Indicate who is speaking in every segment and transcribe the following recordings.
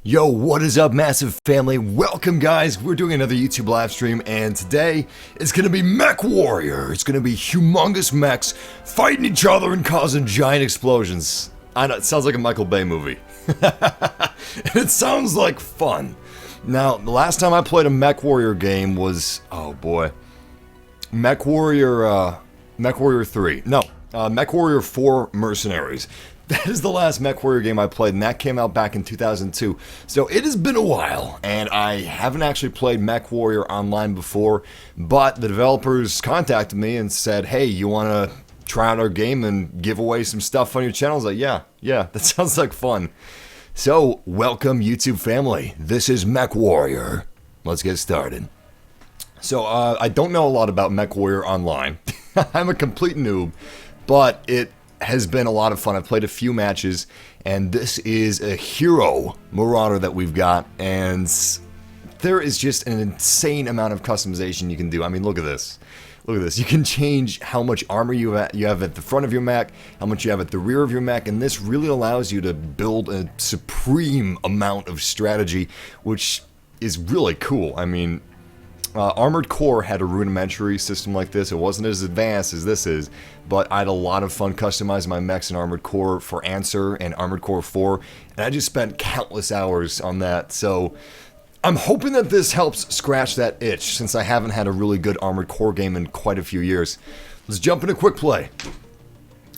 Speaker 1: Yo, what is up, massive family? Welcome, guys. We're doing another YouTube live stream, and today it's gonna be MechWarrior. It's gonna be humongous mechs fighting each other and causing giant explosions. I know, it sounds like a Michael Bay movie. It sounds like fun. Now, the last time I played a MechWarrior game was, oh boy, MechWarrior 3. No, MechWarrior 4 Mercenaries. That is the last MechWarrior game I played, and that came out back in 2002. So it has been a while, and I haven't actually played MechWarrior Online before, but the developers contacted me and said, hey, you want to try out our game and give away some stuff on your channel? I was like, yeah, that sounds like fun. So, welcome, YouTube family. This is MechWarrior. Let's get started. So, I don't know a lot about MechWarrior Online. I'm a complete noob, but it has been a lot of fun. I've played a few matches, and this is a hero Marauder that we've got, and there is just an insane amount of customization you can do. I mean, look at this. Look at this. You can change how much armor you have at the front of your mech, how much you have at the rear of your mech, and this really allows you to build a supreme amount of strategy, which is really cool. I mean, Armored Core had a rudimentary system like this. It wasn't as advanced as this is, but I had a lot of fun customizing my mechs in Armored Core for Answer and Armored Core 4, and I just spent countless hours on that. So I'm hoping that this helps scratch that itch, since I haven't had a really good Armored Core game in quite a few years. Let's jump into quick play.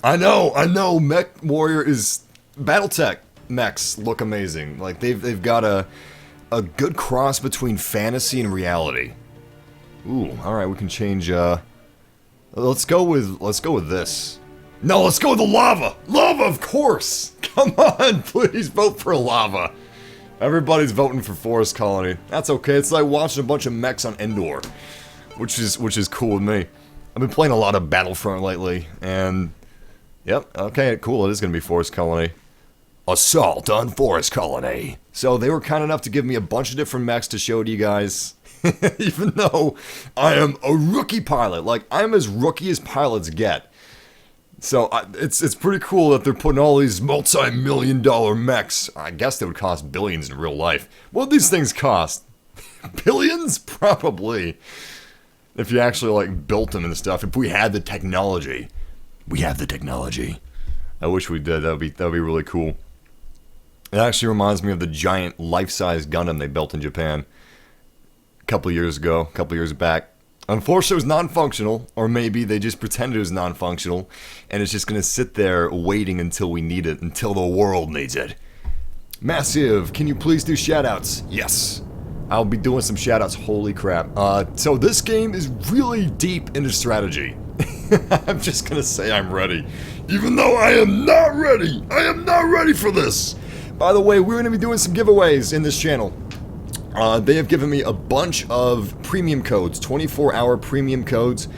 Speaker 1: I know, MechWarrior is BattleTech mechs look amazing. Like they've got a good cross between fantasy and reality. Ooh, all right, we can change. Let's go with this. No, let's go with the lava. Lava, of course. Come on, please vote for lava. Everybody's voting for Forest Colony. That's okay. It's like watching a bunch of mechs on Endor, which is cool with me. I've been playing a lot of Battlefront lately, and yep, okay, cool. It is gonna be Forest Colony. Assault on Forest Colony. So they were kind enough to give me a bunch of different mechs to show to you guys. Even though I am a rookie pilot. Like, I'm as rookie as pilots get. So it's pretty cool that they're putting all these multi-million-dollar mechs. I guess they would cost billions in real life. What do these things cost? Billions? Probably. If you actually, like, built them and stuff. If we had the technology. We have the technology. I wish we did. That'd be really cool. It actually reminds me of the giant life-size Gundam they built in Japan a couple years back. Unfortunately, it was non-functional, or maybe they just pretended it was non-functional, and it's just going to sit there waiting until we need it, until the world needs it. Massive, can you please do shoutouts? Yes. I'll be doing some shoutouts, holy crap. So this game is really deep into strategy. I'm just going to say I'm ready. Even though I am not ready. I am not ready for this. By the way, we're going to be doing some giveaways in this channel. They have given me a bunch of premium codes, 24-hour premium codes.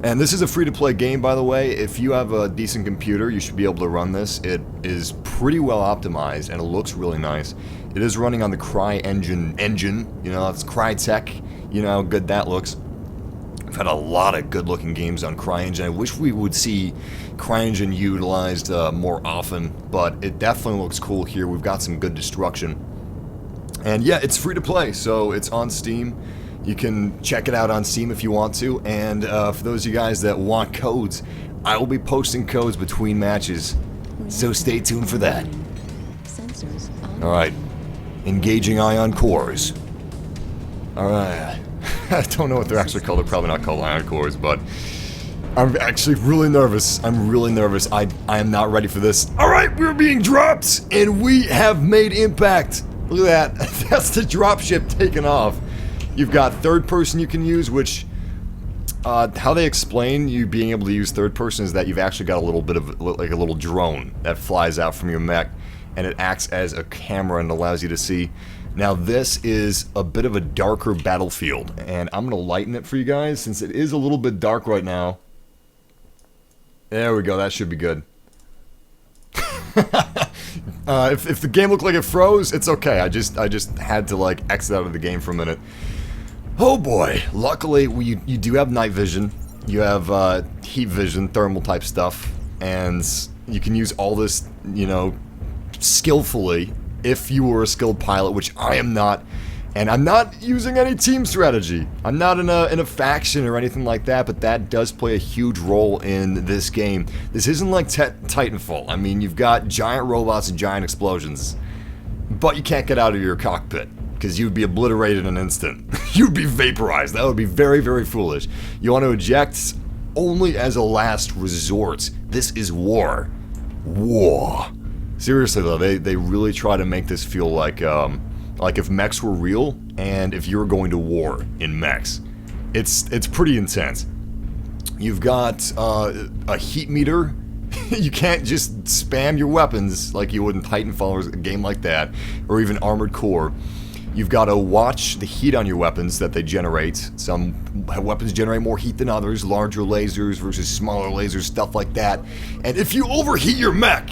Speaker 1: And this is a free-to-play game, by the way. If you have a decent computer, you should be able to run this. It is pretty well optimized, and it looks really nice. It is running on the CryEngine. You know, it's Crytek. You know how good that looks. I've had a lot of good-looking games on CryEngine. I wish we would see CryEngine utilized more often, but it definitely looks cool here. We've got some good destruction. And yeah, it's free to play, so it's on Steam. You can check it out on Steam if you want to, and for those of you guys that want codes, I will be posting codes between matches, so stay tuned for that. Alright, engaging ion cores. Alright. I don't know what they're actually called. They're probably not called ion cores, but I'm actually really nervous. I'm really nervous. I am not ready for this. Alright, we're being dropped, and we have made impact. Look at that. That's the dropship taking off. You've got third person you can use, which, how they explain you being able to use third person is that you've actually got a little bit of, like a little drone that flies out from your mech, and it acts as a camera and allows you to see. Now this is a bit of a darker battlefield, and I'm going to lighten it for you guys since it is a little bit dark right now. There we go, that should be good. If the game looked like it froze, it's okay. I just had to like exit out of the game for a minute. Oh boy, luckily you do have night vision. You have heat vision, thermal type stuff, and you can use all this, you know, skillfully if you were a skilled pilot, which I am not. And I'm not using any team strategy. I'm not in a faction or anything like that, but that does play a huge role in this game. This isn't like Titanfall. I mean, you've got giant robots and giant explosions, but you can't get out of your cockpit, because you'd be obliterated in an instant. You'd be vaporized. That would be very, very foolish. You want to eject only as a last resort. This is war. War. Seriously though, they really try to make this feel like if mechs were real, and if you were going to war in mechs. It's pretty intense. You've got a heat meter. You can't just spam your weapons like you would in Titanfall or a game like that, or even Armored Core. You've got to watch the heat on your weapons that they generate. Some weapons generate more heat than others, larger lasers versus smaller lasers, stuff like that. And if you overheat your mech,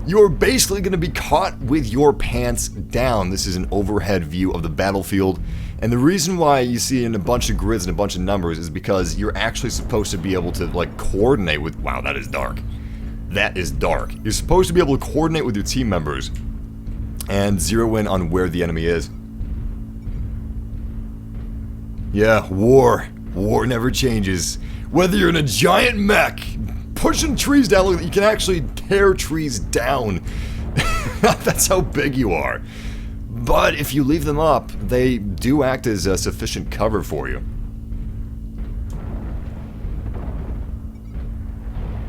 Speaker 1: you're basically going to be caught with your pants down. This is an overhead view of the battlefield. And the reason why you see in a bunch of grids and a bunch of numbers is because you're actually supposed to be able to, like, coordinate with... Wow, that is dark. That is dark. You're supposed to be able to coordinate with your team members and zero in on where the enemy is. Yeah, war. War never changes. Whether you're in a giant mech pushing trees down, look, you can actually tear trees down. That's how big you are. But if you leave them up, they do act as a sufficient cover for you.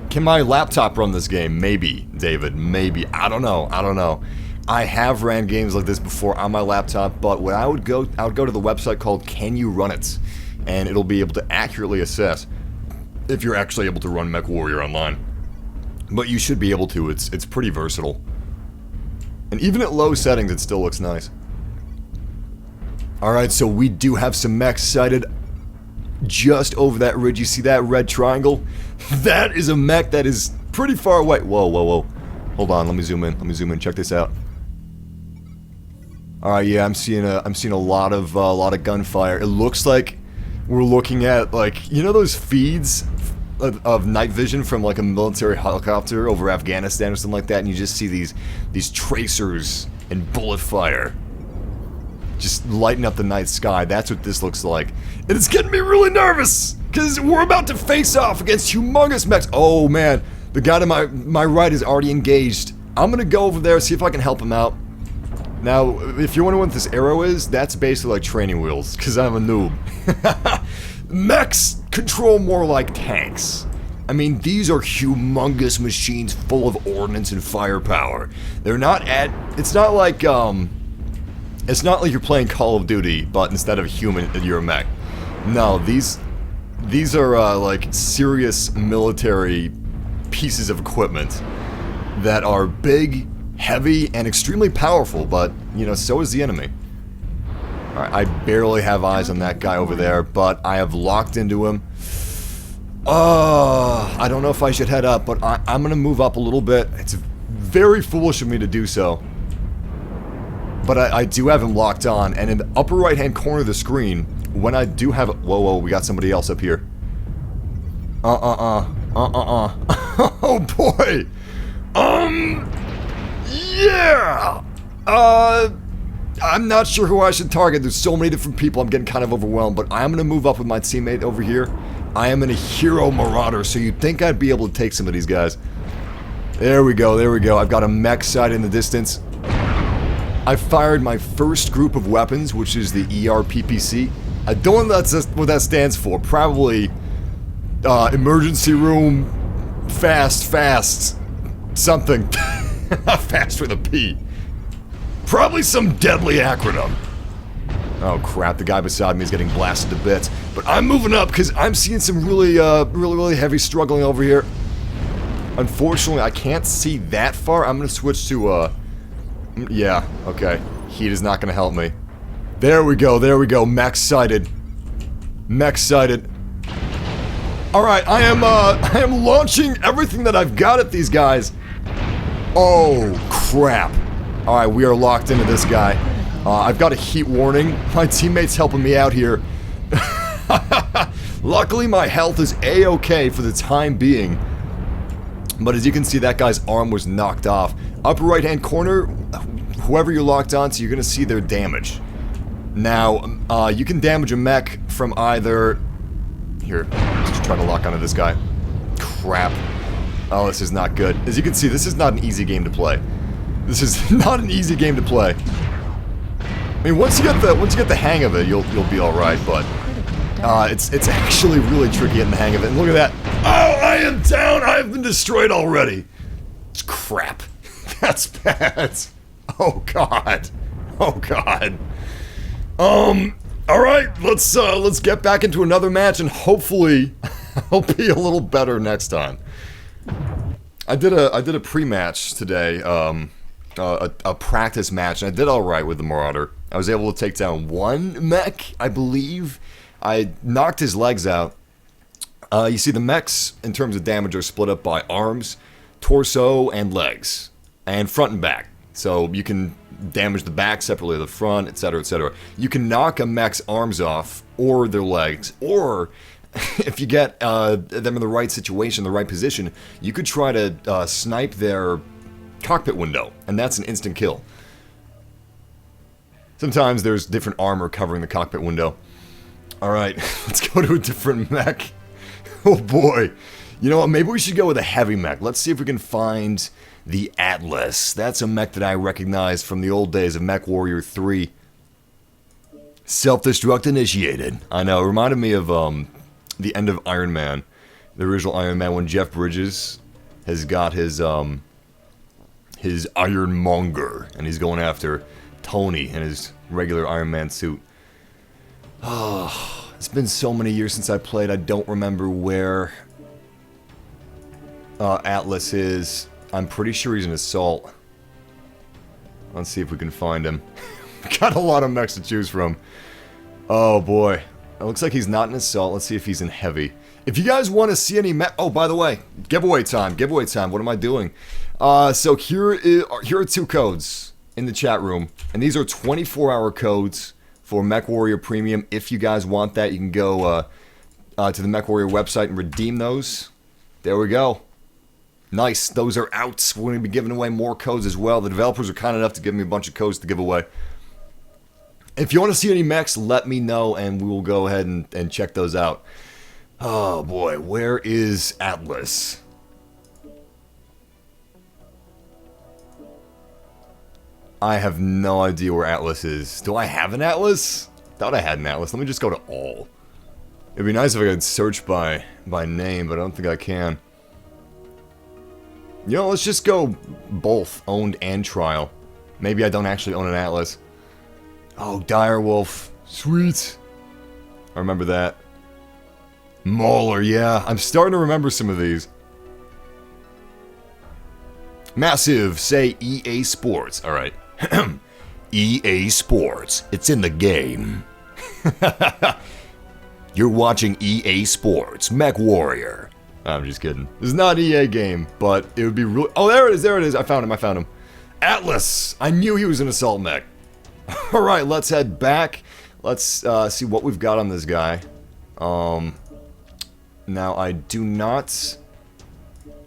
Speaker 1: Can my laptop run this game? Maybe, David, maybe. I don't know. I have ran games like this before on my laptop, but when I would go to the website called Can You Run It? And it'll be able to accurately assess if you're actually able to run MechWarrior Online. But you should be able to. It's pretty versatile. And even at low settings, it still looks nice. Alright, so we do have some mechs sighted just over that ridge. You see that red triangle? That is a mech that is pretty far away. Whoa, whoa, whoa. Hold on, let me zoom in. Check this out. Alright, yeah, I'm seeing a lot of gunfire. It looks like we're looking at, like, you know those feeds of night vision from, like, a military helicopter over Afghanistan or something like that, and you just see these tracers and bullet fire just lighting up the night sky. That's what this looks like. And it's getting me really nervous, because we're about to face off against humongous mechs. Oh, man. The guy to my right is already engaged. I'm gonna go over there, see if I can help him out. Now, if you're wondering what this arrow is, that's basically like training wheels, because I'm a noob. Mechs control more like tanks. I mean, these are humongous machines full of ordnance and firepower. They're not at... It's not like you're playing Call of Duty, but instead of a human, you're a mech. No, these are, like, serious military pieces of equipment that are big, heavy, and extremely powerful, but, you know, so is the enemy. Alright, I barely have eyes on that guy over there, but I have locked into him. I don't know if I should head up, but I'm gonna move up a little bit. It's very foolish of me to do so. But I do have him locked on, and in the upper right-hand corner of the screen, when I do have... Whoa, whoa, we got somebody else up here. Oh, boy! Yeah! I'm not sure who I should target. There's so many different people, I'm getting kind of overwhelmed, but I'm gonna move up with my teammate over here. I am in a hero Marauder, so you'd think I'd be able to take some of these guys. There we go, there we go. I've got a mech sight in the distance. I fired my first group of weapons, which is the ERPPC. I don't know what that stands for. Probably, emergency room, fast, something. Fast with a P. Probably some deadly acronym. Oh crap, the guy beside me is getting blasted to bits. But I'm moving up because I'm seeing some really heavy struggling over here. Unfortunately, I can't see that far. I'm going to switch to, yeah, okay. Heat is not going to help me. There we go. Mech sighted. Mech sighted. Alright, I am launching everything that I've got at these guys. Oh, crap. Alright, we are locked into this guy. I've got a heat warning. My teammate's helping me out here. Luckily, my health is A-okay for the time being. But as you can see, that guy's arm was knocked off. Upper right-hand corner, whoever you're locked onto, you're going to see their damage. Now, you can damage a mech from either... Here, let's just try to lock onto this guy. Crap. Oh, this is not good. As you can see, this is not an easy game to play. This is not an easy game to play. I mean, once you get the hang of it, you'll be all right. But it's actually really tricky getting the hang of it. And look at that! Oh, I am down! I have been destroyed already. It's crap. That's bad. Oh god. Oh god. All right. Let's get back into another match, and hopefully, I'll be a little better next time. I did a pre-match today. A practice match, and I did alright with the Marauder. I was able to take down one mech, I believe. I knocked his legs out. You see, the mechs, in terms of damage, are split up by arms, torso, and legs. And front and back. So you can damage the back separately, the front, etc., etc. You can knock a mech's arms off, or their legs, or... if you get them in the right situation, the right position, you could try to snipe their cockpit window, and that's an instant kill. Sometimes there's different armor covering the cockpit window. Alright, let's go to a different mech. Oh boy. You know what, maybe we should go with a heavy mech. Let's see if we can find the Atlas. That's a mech that I recognize from the old days of MechWarrior 3. Self-destruct initiated. I know, it reminded me of the end of Iron Man. The original Iron Man, when Jeff Bridges has got his Ironmonger, and he's going after Tony in his regular Iron Man suit. Oh, it's been so many years since I played, I don't remember where Atlas is. I'm pretty sure he's an assault. Let's see if we can find him. Got a lot of mechs to choose from. Oh boy. It looks like he's not in assault. Let's see if he's in heavy. If you guys want to see any oh, by the way, giveaway time. Giveaway time. What am I doing? So here are two codes in the chat room. And these are 24-hour codes for MechWarrior Premium. If you guys want that, you can go to the MechWarrior website and redeem those. There we go. Nice. Those are out. We're going to be giving away more codes as well. The developers are kind enough to give me a bunch of codes to give away. If you want to see any mechs, let me know, and we will go ahead and check those out. Oh boy, where is Atlas? I have no idea where Atlas is. Do I have an Atlas? Thought I had an Atlas. Let me just go to all. It'd be nice if I could search by name, but I don't think I can. You know, let's just go both, owned and trial. Maybe I don't actually own an Atlas. Oh, Direwolf. Sweet. I remember that. Mauler, yeah. I'm starting to remember some of these. Massive, say EA Sports. Alright. EA Sports. It's in the game. You're watching EA Sports. MechWarrior. I'm just kidding. This is not an EA game, but it would be really... Oh, there it is, there it is. I found him. Atlas! I knew he was an assault mech. Alright, let's head back. Let's see what we've got on this guy. Now, I do not...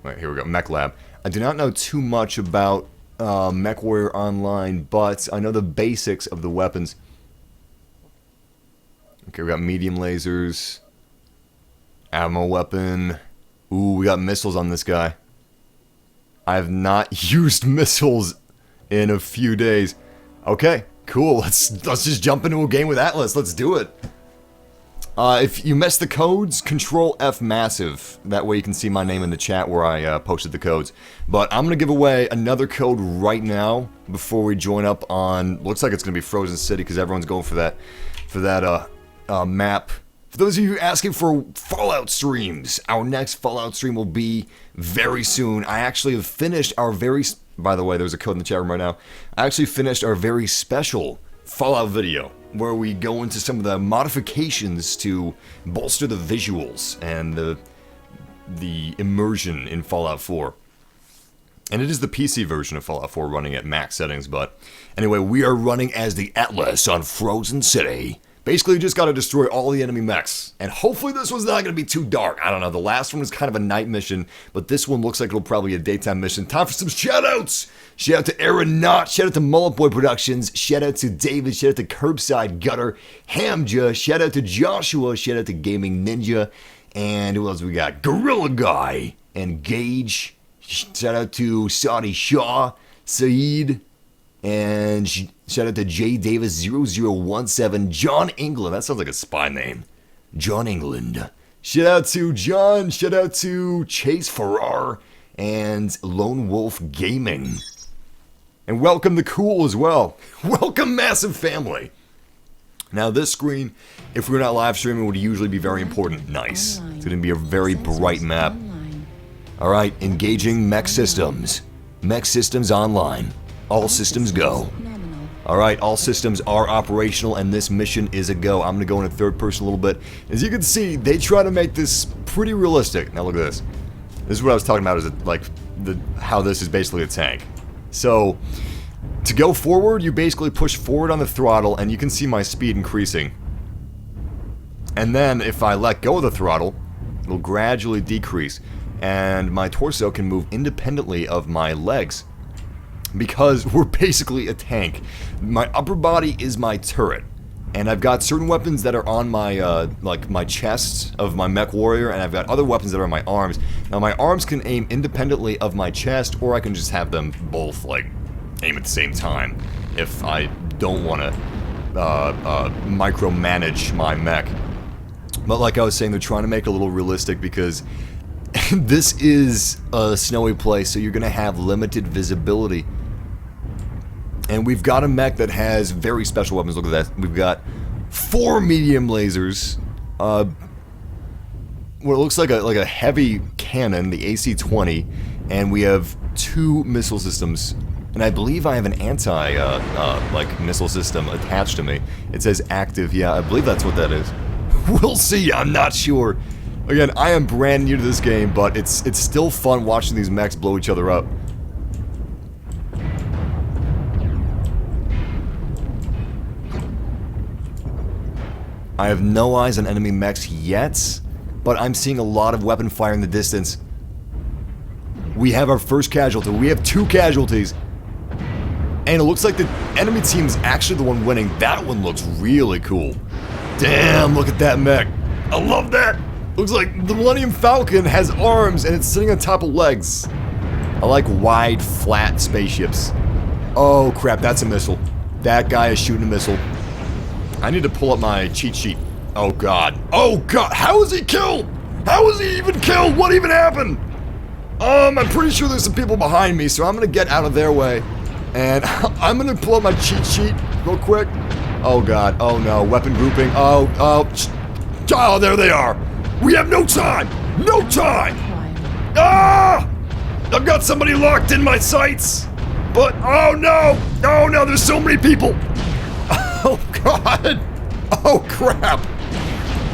Speaker 1: Wait, here we go. Mech Lab. I do not know too much about MechWarrior Online, but I know the basics of the weapons. Okay, we got medium lasers. Ammo weapon. Ooh, we got missiles on this guy. I have not used missiles in a few days. Okay, cool. Let's just jump into a game with Atlas. Let's do it. If you missed the codes, Control F Massive. That way you can see my name in the chat where I posted the codes. But I'm going to give away another code right now before we join up on... Looks like it's going to be Frozen City because everyone's going for that map. For those of you asking for Fallout streams, our next Fallout stream will be very soon. I actually have finished our very... By the way, there's a code in the chat room right now. I actually finished our very special Fallout video, where we go into some of the modifications to bolster the visuals and the immersion in Fallout 4. And it is the PC version of Fallout 4 running at max settings, but anyway, we are running as the Atlas on Frozen City. Basically, you just gotta destroy all the enemy mechs. And hopefully this one's not gonna be too dark. I don't know, the last one was kind of a night mission, but this one looks like it'll probably be a daytime mission. Time for some shoutouts! Shout out to Aaron Knott, shout out to Mullet Boy Productions, shout out to David, shout out to Curbside Gutter, Hamja, shout out to Joshua, shout out to Gaming Ninja, and who else we got? Gorilla Guy, and Gage, shout out to Saudi Shaw, Saeed, and shout out to J Davis 0017, John England. That sounds like a spy name. John England. Shout out to John. Shout out to Chase Farrar and Lone Wolf Gaming. And welcome to Cool as well. Welcome, Massive Family. Now this screen, if we're not live streaming, would usually be very important. Nice. It's going to be a very bright map. Alright, engaging mech systems. Mech systems online. All systems go. Alright, all systems are operational and this mission is a go. I'm going to go into third person a little bit. As you can see, they try to make this pretty realistic. Now look at this. This is what I was talking about, is like how this is basically a tank. So, to go forward, you basically push forward on the throttle and you can see my speed increasing. And then if I let go of the throttle, it'll gradually decrease. And my torso can move independently of my legs. Because we're basically a tank. My upper body is my turret. And I've got certain weapons that are on my, like my chest of my MechWarrior, and I've got other weapons that are on my arms. Now my arms can aim independently of my chest, or I can just have them both, like, aim at the same time. If I don't want to, micromanage my mech. But like I was saying, they're trying to make it a little realistic because this is a snowy place, so you're going to have limited visibility. And we've got a mech that has very special weapons. Look at that. We've got 4 medium lasers. What looks like a heavy cannon, the AC-20. And we have 2 missile systems. And I believe I have an like missile system attached to me. It says active. Yeah, I believe that's what that is. We'll see. I'm not sure. Again, I am brand new to this game, but it's still fun watching these mechs blow each other up. I have no eyes on enemy mechs yet, but I'm seeing a lot of weapon fire in the distance. We have our first casualty. We have 2 casualties. And it looks like the enemy team's actually the one winning. That one looks really cool. Damn, look at that mech. I love that. Looks like the Millennium Falcon has arms and it's sitting on top of legs. I like wide, flat spaceships. Oh crap, that's a missile. That guy is shooting a missile. I need to pull up my cheat sheet. Oh god. Oh god, how is he killed? How is he even killed? What even happened? I'm pretty sure there's some people behind me, so I'm gonna get out of their way. And I'm gonna pull up my cheat sheet real quick. Oh god, oh no, weapon grouping. Oh, there they are. We have no time! No time! Ah! I've got somebody locked in my sights! But, oh no! Oh no, there's so many people! Oh god! Oh crap!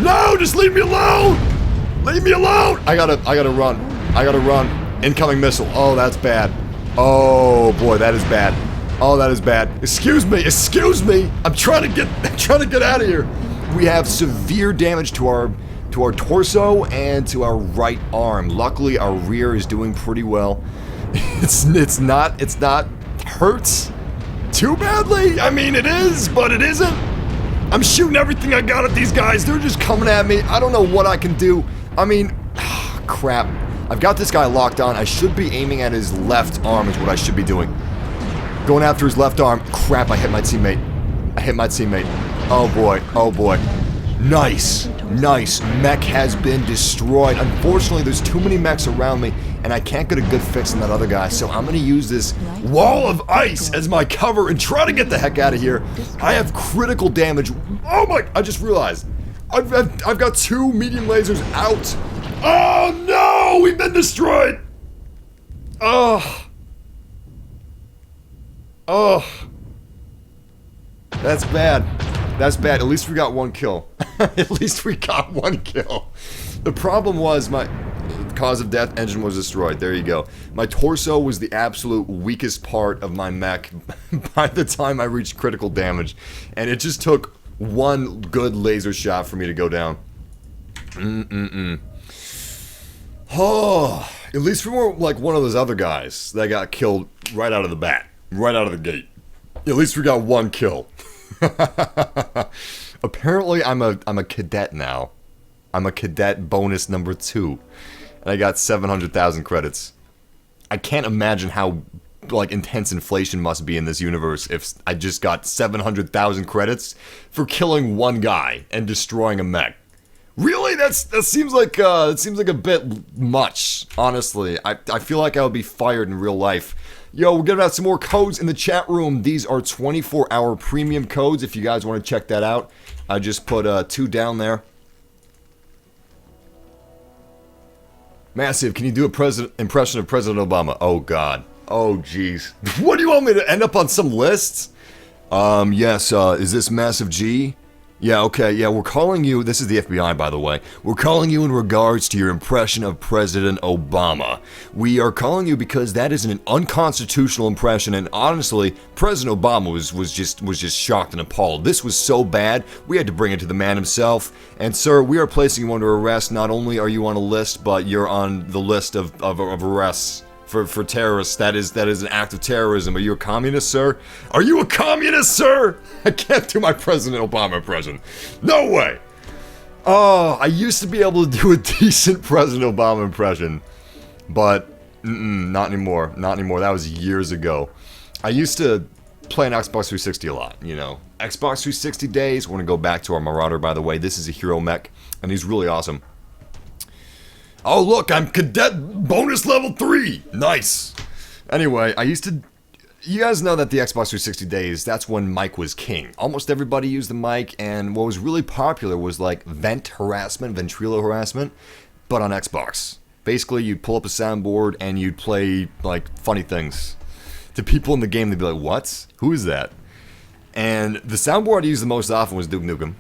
Speaker 1: No, just leave me alone! Leave me alone! I gotta run. I gotta run. Incoming missile. Oh, that's bad. Oh boy, that is bad. Oh, that is bad. Excuse me, excuse me! I'm trying to get out of here! We have severe damage to our torso and to our right arm. Luckily, our rear is doing pretty well. It's not hurts too badly. I mean, it is, but it isn't. I'm shooting everything I got at these guys. They're just coming at me. I don't know what I can do. I mean, crap. I've got this guy locked on. I should be aiming at his left arm is what I should be doing. Going after his left arm. Crap, I hit my teammate. Oh boy, oh boy. Nice, nice. Mech has been destroyed. Unfortunately, there's too many mechs around me, and I can't get a good fix on that other guy, so I'm gonna use this wall of ice as my cover and try to get the heck out of here. I have critical damage. Oh my, I just realized. I've got 2 medium lasers out. Oh no, we've been destroyed. Oh. That's bad. That's bad. At least we got 1 kill. At least we got 1 kill. The problem was my cause of death engine was destroyed. There you go. My torso was the absolute weakest part of my mech by the time I reached critical damage. And it just took one good laser shot for me to go down. Oh, at least we weren't like one of those other guys that got killed right out of the bat, right out of the gate. At least we got one kill. Apparently, I'm a cadet now. I'm a cadet bonus number 2, and I got 700,000 credits. I can't imagine how like intense inflation must be in this universe if I just got 700,000 credits for killing one guy and destroying a mech. Really? That seems like it seems like a bit much, honestly. I feel like I would be fired in real life. Yo, we're giving out some more codes in the chat room. These are 24-hour premium codes if you guys want to check that out. I just put 2 down there. Massive, can you do a impression of President Obama? Oh god. Oh jeez. What do you want me to end up on some lists? Yes, is this massiveG? Yeah, okay, yeah, we're calling you, this is the FBI by the way, we're calling you in regards to your impression of President Obama. We are calling you because that is an unconstitutional impression, and honestly, President Obama was just shocked and appalled. This was so bad, we had to bring it to the man himself. And sir, we are placing you under arrest. Not only are you on a list, but you're on the list of arrests. For terrorists. That is an act of terrorism. Are you a communist, sir? Are you a communist, sir? I can't do my President Obama impression. No way! Oh, I used to be able to do a decent President Obama impression. But, not anymore. Not anymore. That was years ago. I used to play on Xbox 360 a lot, you know. Xbox 360 days. We're gonna go back to our Marauder, by the way. This is a hero mech, and he's really awesome. Oh look, I'm cadet bonus level 3! Nice! Anyway, I used to... You guys know that the Xbox 360 days, that's when Mech was king. Almost everybody used the Mech, and what was really popular was like ventrilo harassment, but on Xbox. Basically, you'd pull up a soundboard and you'd play, like, funny things. To people in the game, they'd be like, what? Who is that? And the soundboard I used the most often was Duke Nukem.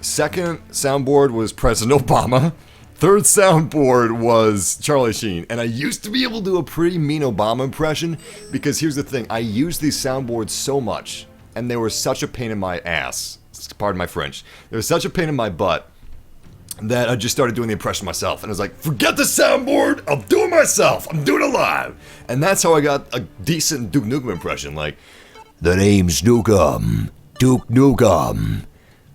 Speaker 1: Second soundboard was President Obama. Third soundboard was Charlie Sheen, and I used to be able to do a pretty mean Obama impression, because here's the thing, I used these soundboards so much, and they were such a pain in my ass, pardon my French, they were such a pain in my butt, that I just started doing the impression myself, and I was like, forget the soundboard, I'll do it myself, I'm doing it live, and that's how I got a decent Duke Nukem impression, like, the name's Nukem, Duke Nukem,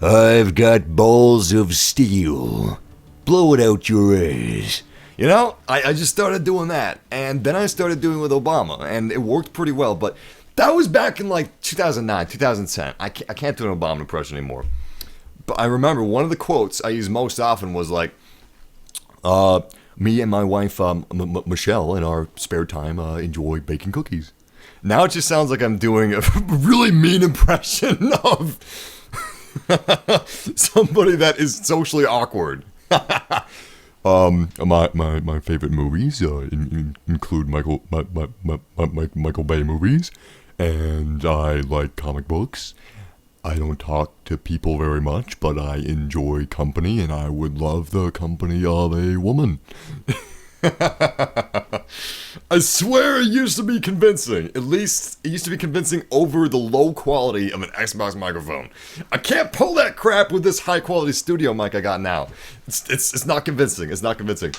Speaker 1: I've got balls of steel. Blow it out your ass. You know, I just started doing that, and then I started doing it with Obama, and it worked pretty well, but that was back in like 2009, 2010. I can't do an Obama impression anymore. But I remember one of the quotes I used most often was like, me and my wife, Michelle, in our spare time, enjoy baking cookies. Now it just sounds like I'm doing a really mean impression of somebody that is socially awkward. My favorite movies include Michael Bay movies, and I like comic books. I don't talk to people very much, but I enjoy company, and I would love the company of a woman. I swear it used to be convincing. At least it used to be convincing over the low quality of an Xbox microphone. I can't pull that crap with this high quality studio mic I got now. It's not convincing. It's not convincing.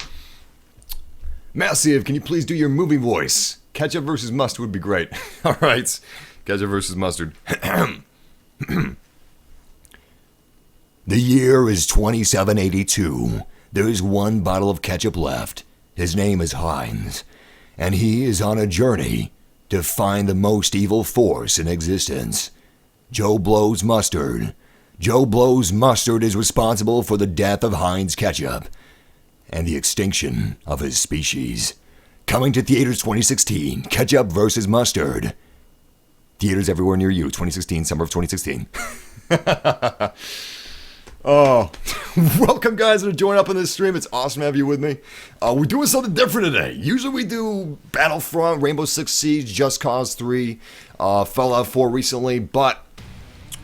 Speaker 1: Massive, can you please do your movie voice? Ketchup versus mustard would be great. Alright. Ketchup versus mustard. The year is 2782. There is one bottle of ketchup left. His name is Heinz, and he is on a journey to find the most evil force in existence. Joe Blow's Mustard. Joe Blow's Mustard is responsible for the death of Heinz Ketchup and the extinction of his species. Coming to theaters 2016, Ketchup versus Mustard. Theaters everywhere near you, 2016, summer of 2016. Oh, welcome guys to join up in this stream. It's awesome to have you with me. We're doing something different today. Usually we do Battlefront, Rainbow Six Siege, Just Cause 3, Fallout 4 recently, but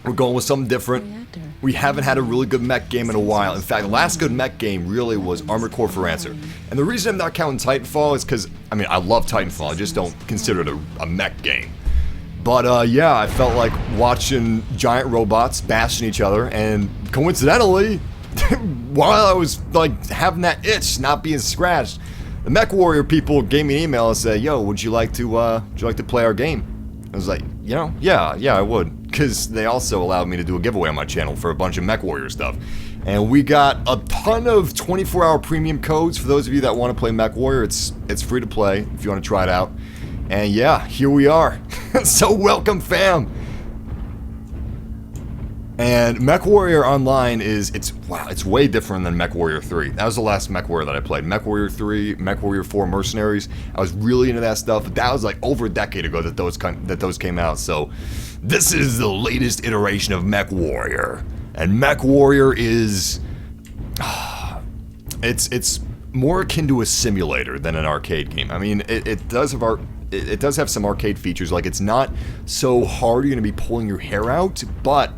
Speaker 1: we're going with something different. We haven't had a really good mech game in a while. In fact, the last good mech game really was Armored Core for Answer. And the reason I'm not counting Titanfall is because, I mean, I love Titanfall. I just don't consider it a mech game. But yeah, I felt like watching giant robots bashing each other, and coincidentally, while I was like having that itch not being scratched, the MechWarrior people gave me an email and said, "Yo, would you like to play our game?" I was like, you know, yeah, I would, because they also allowed me to do a giveaway on my channel for a bunch of MechWarrior stuff. And we got a ton of 24-hour premium codes for those of you that want to play MechWarrior. It's free to play if you want to try it out. And yeah, here we are. So welcome, fam. And MechWarrior Online it's way different than MechWarrior 3. That was the last MechWarrior that I played. MechWarrior 3, MechWarrior 4 Mercenaries. I was really into that stuff. But that was like over a decade ago that those came out. So this is the latest iteration of MechWarrior. And MechWarrior is it's more akin to a simulator than an arcade game. I mean, it does have some arcade features. Like, it's not so hard you're gonna be pulling your hair out, but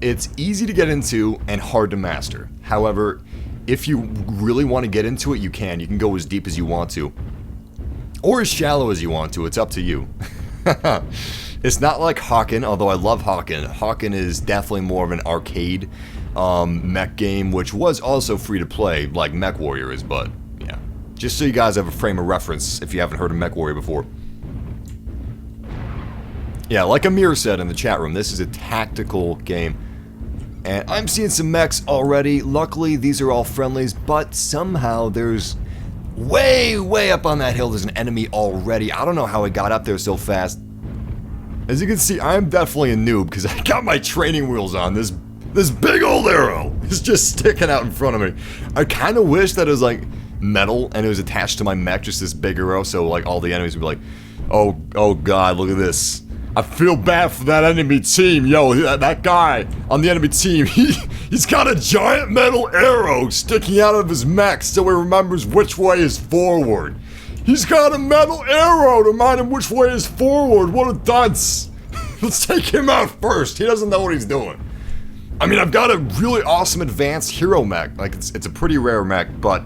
Speaker 1: it's easy to get into and hard to master. However, if you really want to get into it, you can. You can go as deep as you want to, or as shallow as you want to. It's up to you. It's not like Hawken, although I love Hawken. Hawken is definitely more of an arcade mech game, which was also free to play, like MechWarrior is, but yeah. Just so you guys have a frame of reference if you haven't heard of MechWarrior before. Yeah, like Amir said in the chat room, this is a tactical game. And I'm seeing some mechs already. Luckily, these are all friendlies, but somehow there's way up on that hill, there's an enemy already. I don't know how it got up there so fast. As you can see, I'm definitely a noob because I got my training wheels on. This big old arrow is just sticking out in front of me. I kind of wish that it was like metal and it was attached to my mech, just this big arrow, so like all the enemies would be like, oh god, look at this. I feel bad for that enemy team. Yo, that guy on the enemy team, he's got a giant metal arrow sticking out of his mech so he remembers which way is forward. He's got a metal arrow to remind him which way is forward. What a dunce. Let's take him out first. He doesn't know what he's doing. I mean, I've got a really awesome advanced hero mech. Like, it's a pretty rare mech, but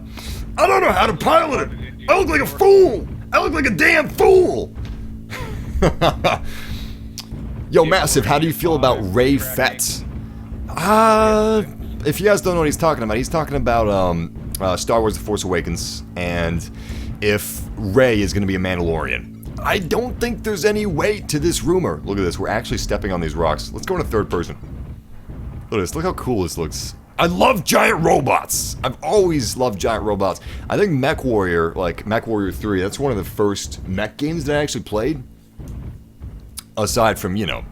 Speaker 1: I don't know how to pilot it. I look like a fool. I look like a damn fool. Yo, Massive, how do you feel about Ray Fett? If you guys don't know what he's talking about Star Wars The Force Awakens, and if Rey is going to be a Mandalorian. I don't think there's any weight to this rumor. Look at this, we're actually stepping on these rocks. Let's go into third person. Look at this, look how cool this looks. I love giant robots! I've always loved giant robots. I think MechWarrior, like MechWarrior 3, that's one of the first mech games that I actually played. Aside from, you know,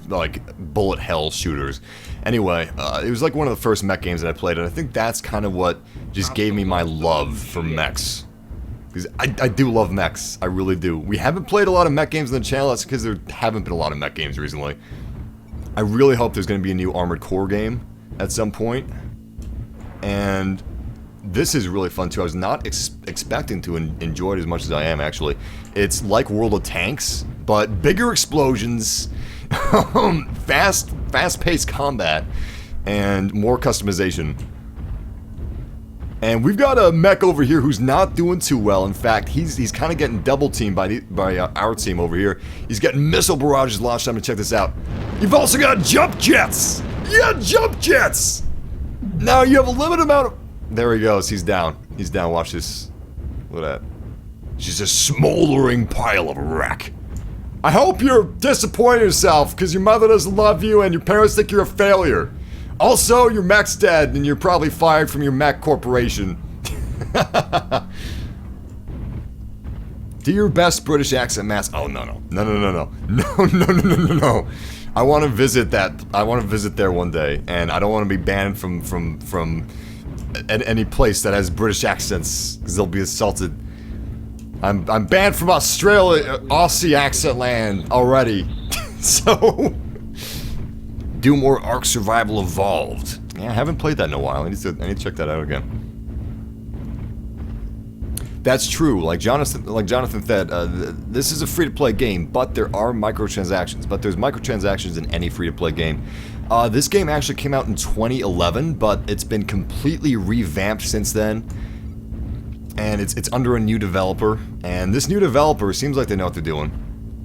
Speaker 1: like bullet hell shooters. Anyway, it was like one of the first mech games that I played, and I think that's kind of what just gave me my love for mechs. Because I do love mechs, I really do. We haven't played a lot of mech games on the channel, that's because there haven't been a lot of mech games recently. I really hope there's going to be a new Armored Core game at some point. And this is really fun too. I was not expecting to enjoy it as much as I am, actually. It's like World of Tanks, but bigger explosions, fast-paced combat, and more customization. And we've got a mech over here who's not doing too well. In fact, he's kind of getting double-teamed by our team over here. He's getting missile barrages launched on him. Check this out. You've also got jump jets! Yeah, jump jets! Now you have a limited amount of... There he goes, he's down. He's down, watch this. Look at that. She's a smoldering pile of wreck. I hope you're disappointed in yourself, because your mother doesn't love you and your parents think you're a failure. Also, your mech's dead, and you're probably fired from your mech corporation. Do your best British accent, Mass. Oh, no. No. I want to visit that. I want to visit there one day, and I don't want to be banned from any place that has British accents, because they'll be assaulted. I'm banned from Australia, Aussie accent land already. So, do more Ark Survival Evolved. Yeah, I haven't played that in a while. I need to check that out again. That's true. Like Jonathan said, this is a free-to-play game, but there are microtransactions. But there's microtransactions in any free-to-play game. This game actually came out in 2011, but it's been completely revamped since then. And it's under a new developer, and this new developer seems like they know what they're doing.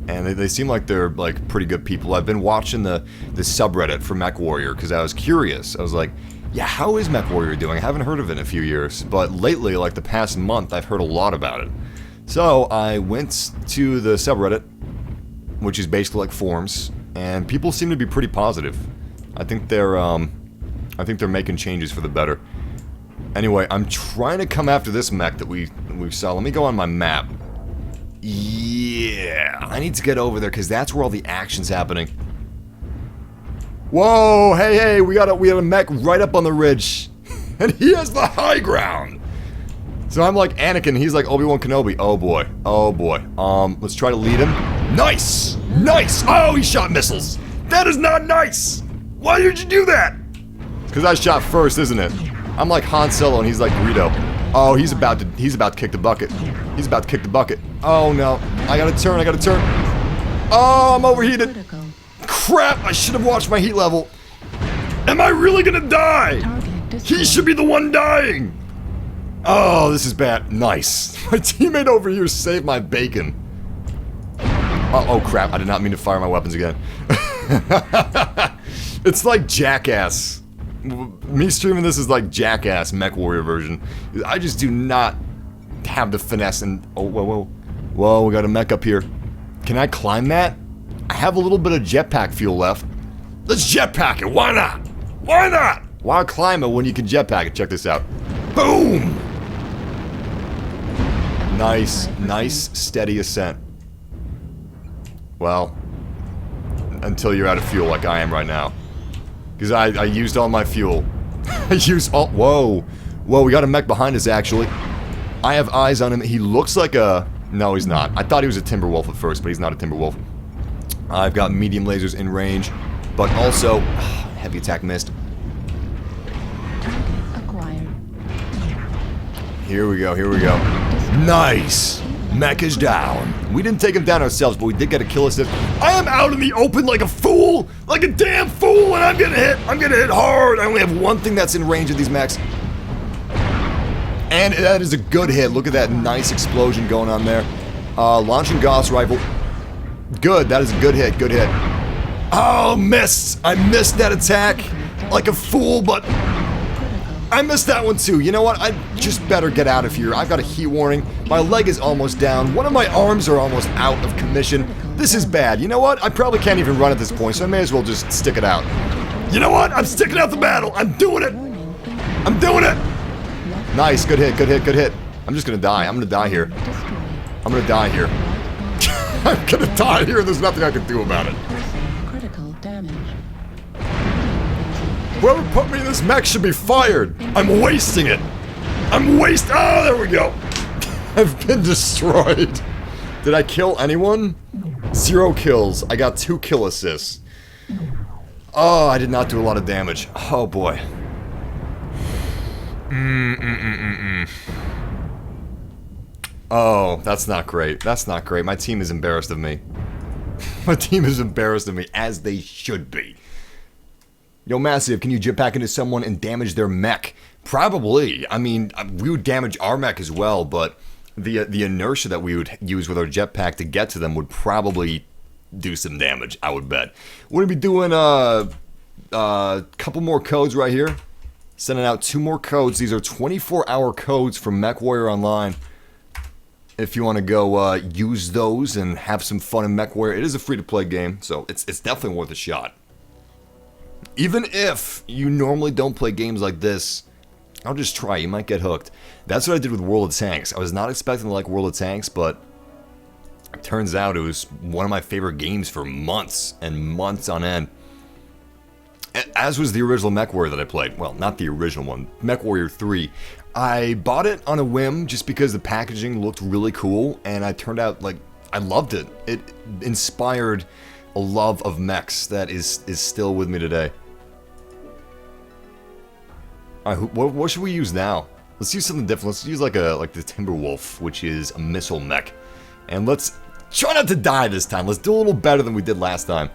Speaker 1: And they seem like they're, like, pretty good people. I've been watching the subreddit for MechWarrior, because I was curious. I was like, yeah, how is MechWarrior doing? I haven't heard of it in a few years. But lately, like the past month, I've heard a lot about it. So, I went to the subreddit, which is basically like forums, and people seem to be pretty positive. I think they're making changes for the better. Anyway, I'm trying to come after this mech that we saw. Let me go on my map. Yeah, I need to get over there because that's where all the action's happening. Whoa, hey, we got a mech right up on the ridge, and he has the high ground. So I'm like Anakin, he's like Obi-Wan Kenobi. Oh boy, oh boy. Let's try to lead him. Nice, nice. Oh, he shot missiles. That is not nice. Why did you do that? Because I shot first, isn't it? I'm like Han Solo and he's like Greedo. Oh, he's about to kick the bucket. He's about to kick the bucket. Oh no. I gotta turn. Oh, I'm overheated. Crap, I should have watched my heat level. Am I really gonna die? He should be the one dying. Oh, this is bad. Nice. My teammate over here saved my bacon. Oh crap, I did not mean to fire my weapons again. It's like Jackass. Me streaming this is like Jackass MechWarrior version. I just do not have the finesse and... Oh, whoa, we got a mech up here. Can I climb that? I have a little bit of jetpack fuel left. Let's jetpack it, why not? Why not? Why climb it when you can jetpack it? Check this out. Boom! Nice, steady ascent. Well, until you're out of fuel like I am right now. Because I used all my fuel. I used all... Whoa, we got a mech behind us, actually. I have eyes on him. He looks like a... No, he's not. I thought he was a Timberwolf at first, but he's not a Timberwolf. I've got medium lasers in range, but also... heavy attack missed. Here we go. Nice! Mech is down. We didn't take him down ourselves, but we did get a kill assist. I am out in the open like a fool! Like a damn fool, and I'm getting hit! I'm getting hit hard! I only have one thing that's in range of these mechs. And that is a good hit. Look at that nice explosion going on there. Launching Gauss rifle. Good, that is a good hit, Oh, missed! I missed that attack like a fool, but... I missed that one too. You know what? I just better get out of here. I've got a heat warning. My leg is almost down. One of my arms are almost out of commission. This is bad. You know what? I probably can't even run at this point, so I may as well just stick it out. You know what? I'm sticking out the battle. I'm doing it. Nice. Good hit. I'm just gonna die. I'm gonna die here. I'm gonna die here. There's nothing I can do about it. Whoever put me in this mech should be fired. I'm wasting it. Oh, there we go. I've been destroyed. Did I kill anyone? 0 kills. I got 2 kill assists. Oh, I did not do a lot of damage. Oh, boy. Oh, that's not great. My team is embarrassed of me. As they should be. Yo, Massive, can you jetpack into someone and damage their mech? Probably. I mean, we would damage our mech as well, but the inertia that we would use with our jetpack to get to them would probably do some damage, I would bet. We're going to be doing a couple more codes right here. Sending out 2 more codes. These are 24-hour codes from MechWarrior Online. If you want to go use those and have some fun in MechWarrior. It is a free-to-play game, so it's definitely worth a shot. Even if you normally don't play games like this, I'll just try, you might get hooked. That's what I did with World of Tanks. I was not expecting to like World of Tanks, but it turns out it was one of my favorite games for months and months on end. As was the original MechWarrior that I played. Well, not the original one, MechWarrior 3. I bought it on a whim just because the packaging looked really cool, and I turned out, like, I loved it. It inspired a love of mechs that is still with me today. Alright, what should we use now? Let's use something different. Let's use like the Timberwolf, which is a missile mech. And let's try not to die this time. Let's do a little better than we did last time.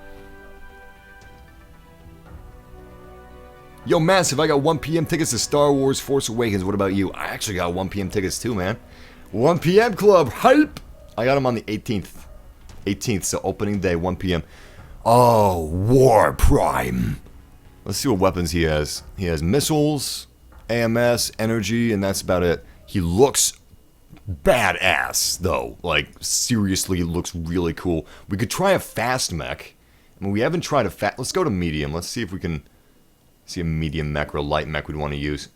Speaker 1: Yo, Massive, I got 1 p.m. tickets to Star Wars Force Awakens. What about you? I actually got 1 p.m. tickets too, man. 1 p.m. club, hype! I got them on the 18th. 18th, so opening day, 1 p.m. Oh, War Prime. Let's see what weapons he has. He has missiles, AMS, energy, and that's about it. He looks badass, though. Like, seriously, looks really cool. We could try a fast mech. I mean, we haven't tried a fast... Let's go to medium. Let's see if we can see a medium mech or a light mech we'd want to use.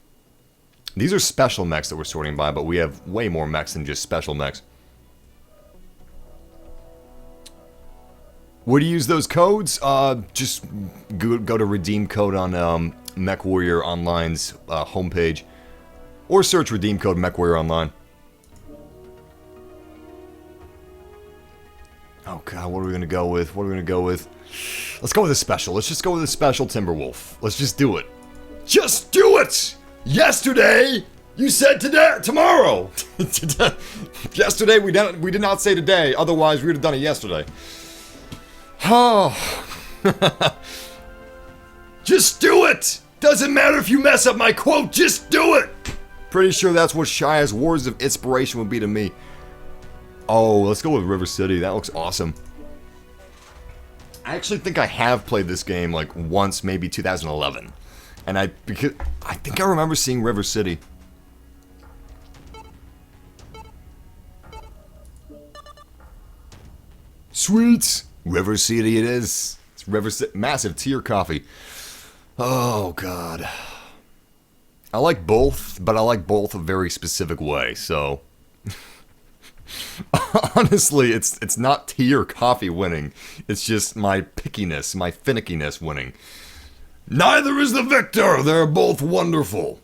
Speaker 1: These are special mechs that we're sorting by, but we have way more mechs than just special mechs. Where do you use those codes? Just go to redeem code on MechWarrior Online's homepage. Or search redeem code MechWarrior Online. Oh god, what are we gonna go with? What are we gonna go with? Let's go with a special. Let's just go with a special Timberwolf. Let's just do it. Just do it! Yesterday, you said today, tomorrow. Yesterday, we did not say today. Otherwise, we would have done it yesterday. Oh. Just do it! Doesn't matter if you mess up my quote, just do it! Pretty sure that's what Shia's words of inspiration would be to me. Oh, let's go with River City. That looks awesome. I actually think I have played this game like once, maybe 2011. And I think I remember seeing River City. Sweet! River City it is. It's River City. Massive tier coffee. Oh, God. I like both, but I like both a very specific way, so... Honestly, it's not tier coffee winning. It's just my pickiness, my finickiness winning. Neither is the victor! They're both wonderful!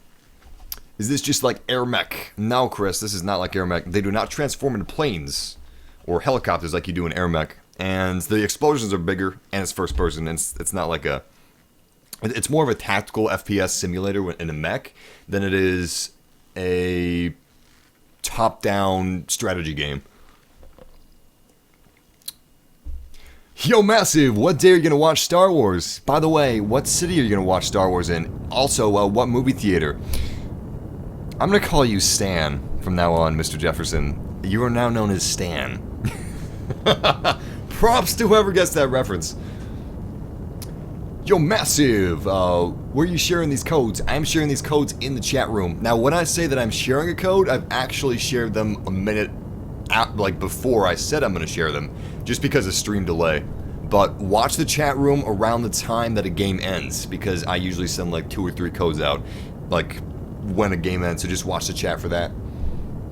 Speaker 1: Is this just like Air Mech? No, Chris, this is not like Air Mech. They do not transform into planes or helicopters like you do in Air Mech. And the explosions are bigger, and it's first person, and it's not like a... It's more of a tactical FPS simulator in a mech than it is a top-down strategy game. Yo, Massive, what day are you going to watch Star Wars? By the way, what city are you going to watch Star Wars in? Also, what movie theater? I'm going to call you Stan from now on, Mr. Jefferson. You are now known as Stan. Props to whoever gets that reference. Yo, Massive, where are you sharing these codes? I'm sharing these codes in the chat room. Now, when I say that I'm sharing a code, I've actually shared them a minute like before I said I'm going to share them, just because of stream delay. But watch the chat room around the time that a game ends, because I usually send like 2 or 3 codes out, like when a game ends, so just watch the chat for that.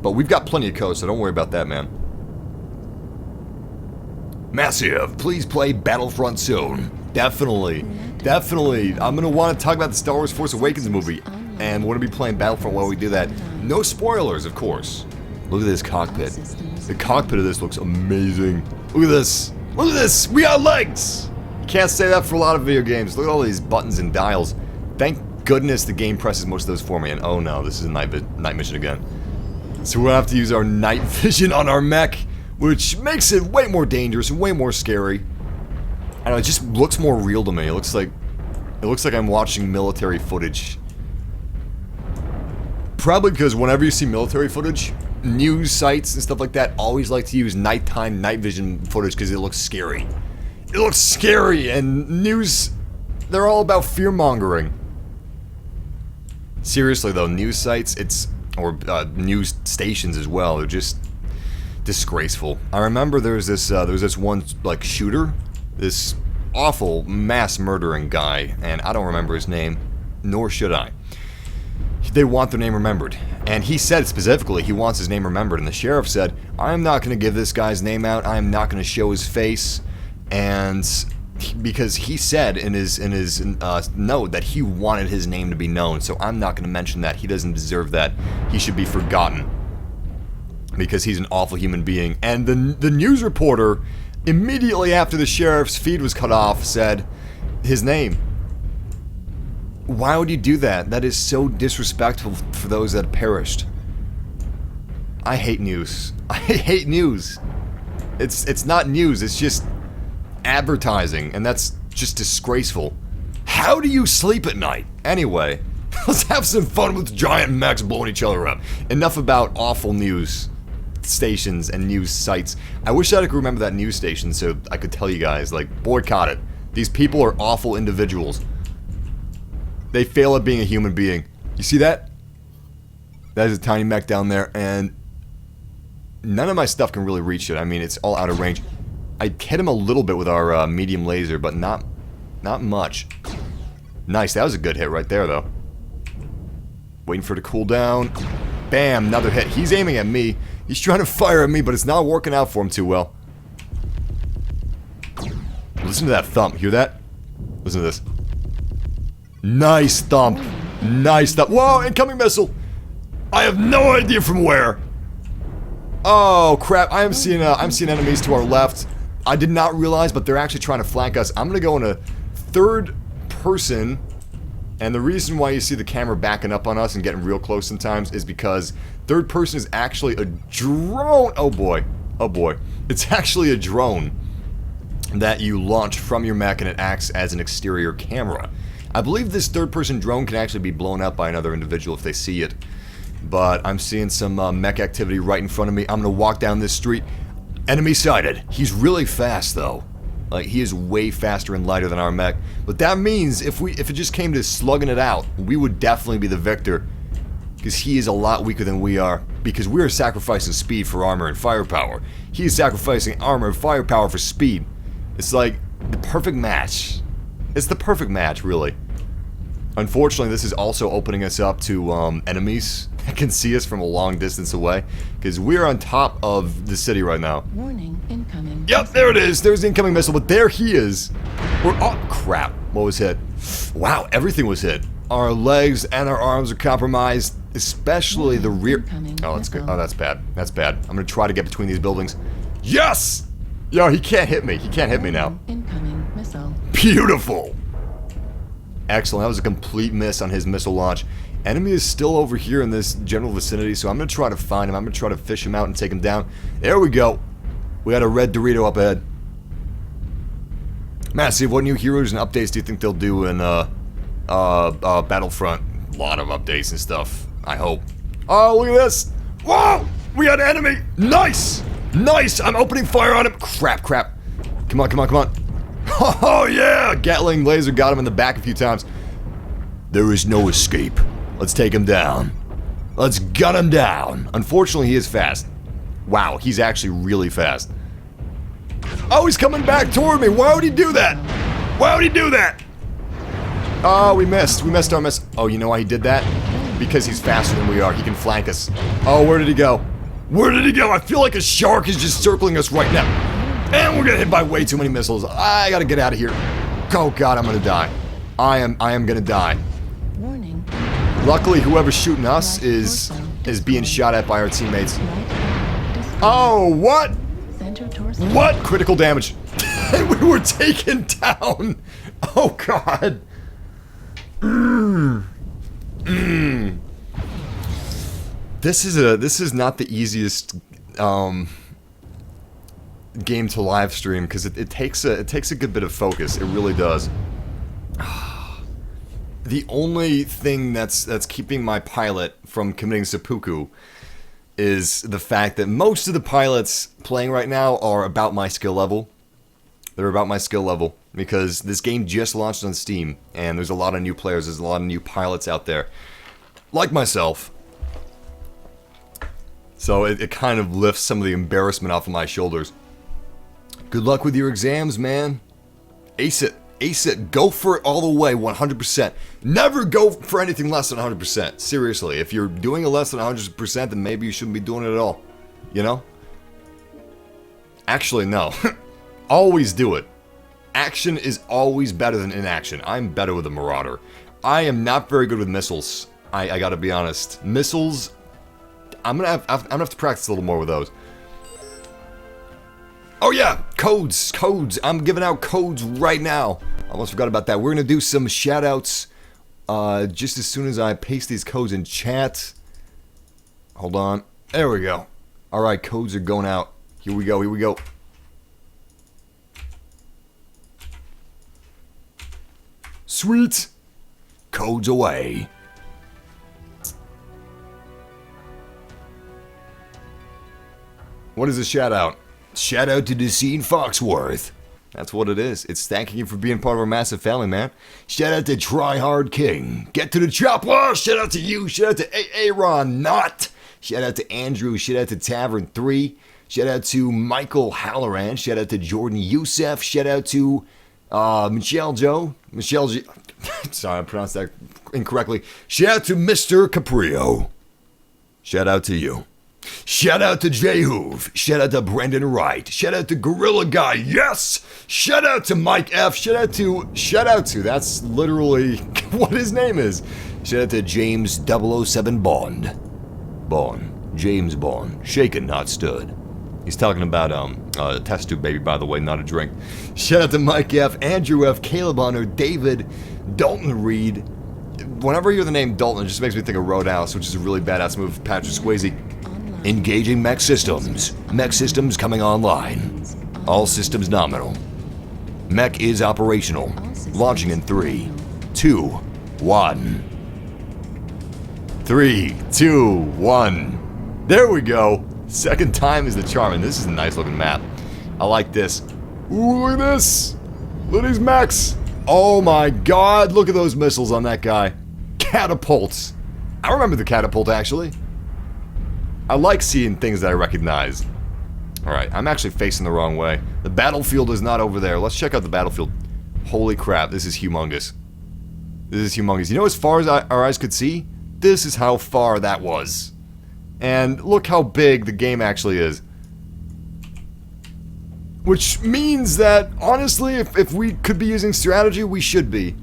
Speaker 1: But we've got plenty of codes, so don't worry about that, man. Massive, please play Battlefront soon. Definitely. Definitely. I'm going to want to talk about the Star Wars Force Awakens movie, and we're going to be playing Battlefront while we do that. No spoilers, of course. Look at this cockpit. The cockpit of this looks amazing. Look at this. Look at this. We got legs. You can't say that for a lot of video games. Look at all these buttons and dials. Thank goodness the game presses most of those for me. And oh no, this is a night mission again. So we'll have to use our night vision on our mech, which makes it way more dangerous and way more scary. I don't know, it just looks more real to me. It looks like I'm watching military footage. Probably because whenever you see military footage, news sites and stuff like that always like to use nighttime night vision footage because it looks scary. It looks scary, and news, they're all about fear-mongering. Seriously though, news sites, or news stations as well, they're just disgraceful. I remember there was this one like shooter, this awful mass murdering guy, and I don't remember his name, nor should I. They want their name remembered, and he said specifically he wants his name remembered, and the sheriff said, I'm not going to give this guy's name out, I'm not going to show his face, and because he said in his note that he wanted his name to be known, so I'm not going to mention that. He doesn't deserve that. He should be forgotten, because he's an awful human being. And the news reporter, immediately after the sheriff's feed was cut off, said his name. Why would you do that? That is so disrespectful for those that perished. I hate news. I hate news. It's not news, it's just advertising, and that's just disgraceful. How do you sleep at night? Anyway, let's have some fun with giant mechs blowing each other up. Enough about awful news. stations and news sites. I wish I could remember that news station so I could tell you guys, like, boycott it. These people are awful individuals. They fail at being a human being. You see that? That is a tiny mech down there, and none of my stuff can really reach it. I mean, it's all out of range. I hit him a little bit with our medium laser, but not much. Nice, that was a good hit right there, though. Waiting for it to cool down. Bam, another hit. He's aiming at me. He's trying to fire at me, but it's not working out for him too well. Listen to that thump. Hear that? Listen to this. Nice thump. Nice thump. Whoa, incoming missile. I have no idea from where. Oh, crap. I'm seeing enemies to our left. I did not realize, but they're actually trying to flank us. I'm going to go in a third person. And the reason why you see the camera backing up on us and getting real close sometimes is because third person is actually a drone. Oh boy. Oh boy. It's actually a drone that you launch from your mech and it acts as an exterior camera. I believe this third person drone can actually be blown up by another individual if they see it. But I'm seeing some mech activity right in front of me. I'm going to walk down this street. Enemy sighted. He's really fast though. Like, he is way faster and lighter than our mech. But that means if it just came to slugging it out, we would definitely be the victor. Because he is a lot weaker than we are. Because we are sacrificing speed for armor and firepower. He is sacrificing armor and firepower for speed. It's like the perfect match. It's the perfect match, really. Unfortunately, this is also opening us up to enemies that can see us from a long distance away. Because we're on top of the city right now.
Speaker 2: Warning, incoming.
Speaker 1: Yep, there it is. There's the incoming missile, but there he is. Oh, crap. What was hit? Wow, everything was hit. Our legs and our arms are compromised, especially the rear. Oh, that's good. Oh, that's bad. That's bad. I'm going to try to get between these buildings. Yes! Yo, he can't hit me. He can't hit me now.
Speaker 2: Incoming missile.
Speaker 1: Beautiful. Excellent. That was a complete miss on his missile launch. Enemy is still over here in this general vicinity, so I'm going to try to find him. I'm going to try to fish him out and take him down. There we go. We got a red Dorito up ahead. Massive, what new heroes and updates do you think they'll do in Battlefront? A lot of updates and stuff, I hope. Oh, look at this. Whoa! We got an enemy. Nice! Nice! I'm opening fire on him. Crap, crap. Come on, come on, come on. Oh, yeah! Gatling laser got him in the back a few times. There is no escape. Let's take him down. Let's gun him down. Unfortunately, he is fast. Wow, he's actually really fast. Oh, he's coming back toward me. Why would he do that? Why would he do that? Oh, we missed. We missed our miss. Oh, you know why he did that? Because he's faster than we are. He can flank us. Oh, where did he go? Where did he go? I feel like a shark is just circling us right now. And we're gonna hit by way too many missiles. I gotta get out of here. Oh God, I'm gonna die. I am gonna die.
Speaker 2: Warning.
Speaker 1: Luckily, whoever's shooting us is being shot at by our teammates. Oh, what? What? Critical damage. We were taken down. Oh God. This is not the easiest game to live stream because it takes a good bit of focus. It really does. The only thing that's keeping my pilot from committing seppuku is the fact that most of the pilots playing right now are about my skill level. They're about my skill level because this game just launched on Steam and there's a lot of new players, there's a lot of new pilots out there, like myself. So it kind of lifts some of the embarrassment off of my shoulders. Good luck with your exams, man. Ace it. Ace it. Go for it all the way, 100%. Never go for anything less than 100%. Seriously, if you're doing it less than 100%, then maybe you shouldn't be doing it at all. You know? Actually, no. Always do it. Action is always better than inaction. I'm better with a Marauder. I am not very good with missiles. I gotta be honest. Missiles, I'm gonna have to practice a little more with those. Oh yeah, codes. I'm giving out codes right now. Almost forgot about that. We're gonna do some shoutouts just as soon as I paste these codes in chat. Hold on. There we go. Alright, codes are going out. Here we go, here we go. Sweet. Codes away. What is a shout out? Shout out to Decene Foxworth. That's what it is. It's thanking you for being part of our massive family, man. Shout out to Tryhard King. Get to the chopper. Shout out to you. Shout out to Aaron Not. Shout out to Andrew. Shout out to Tavern 3. Shout out to Michael Halloran. Shout out to Jordan Youssef. Shout out to Michelle Joe. Sorry, I pronounced that incorrectly. Shout out to Mr. Caprio. Shout out to you. Shout out to J-Hoove. Shout out to Brendan Wright. Shout out to Gorilla Guy. Yes! Shout out to Mike F. Shout out to, that's literally what his name is. Shout out to James 007 Bond. James Bond. Shaken, not stood. He's talking about a test tube baby, by the way, not a drink. Shout out to Mike F, Andrew F, Caleb Honor, David, Dalton Reed. Whenever you hear the name Dalton, it just makes me think of Roadhouse, which is a really badass move. Patrick Swayze. Engaging mech systems. Mech systems coming online. All systems nominal. Mech is operational. Launching in 3, 2, 1. 3, 2, 1. There we go. Second time is the charm, and this is a nice looking map. I like this. Ooh, look at this. Look at these mechs. Oh my god, look at those missiles on that guy. Catapults. I remember the catapult, actually. I like seeing things that I recognize. Alright, I'm actually facing the wrong way. The battlefield is not over there. Let's check out the battlefield. Holy crap, this is humongous. This is humongous. You know, as far as our eyes could see, this is how far that was. And look how big the game actually is. Which means that, honestly, if we could be using strategy, we should be.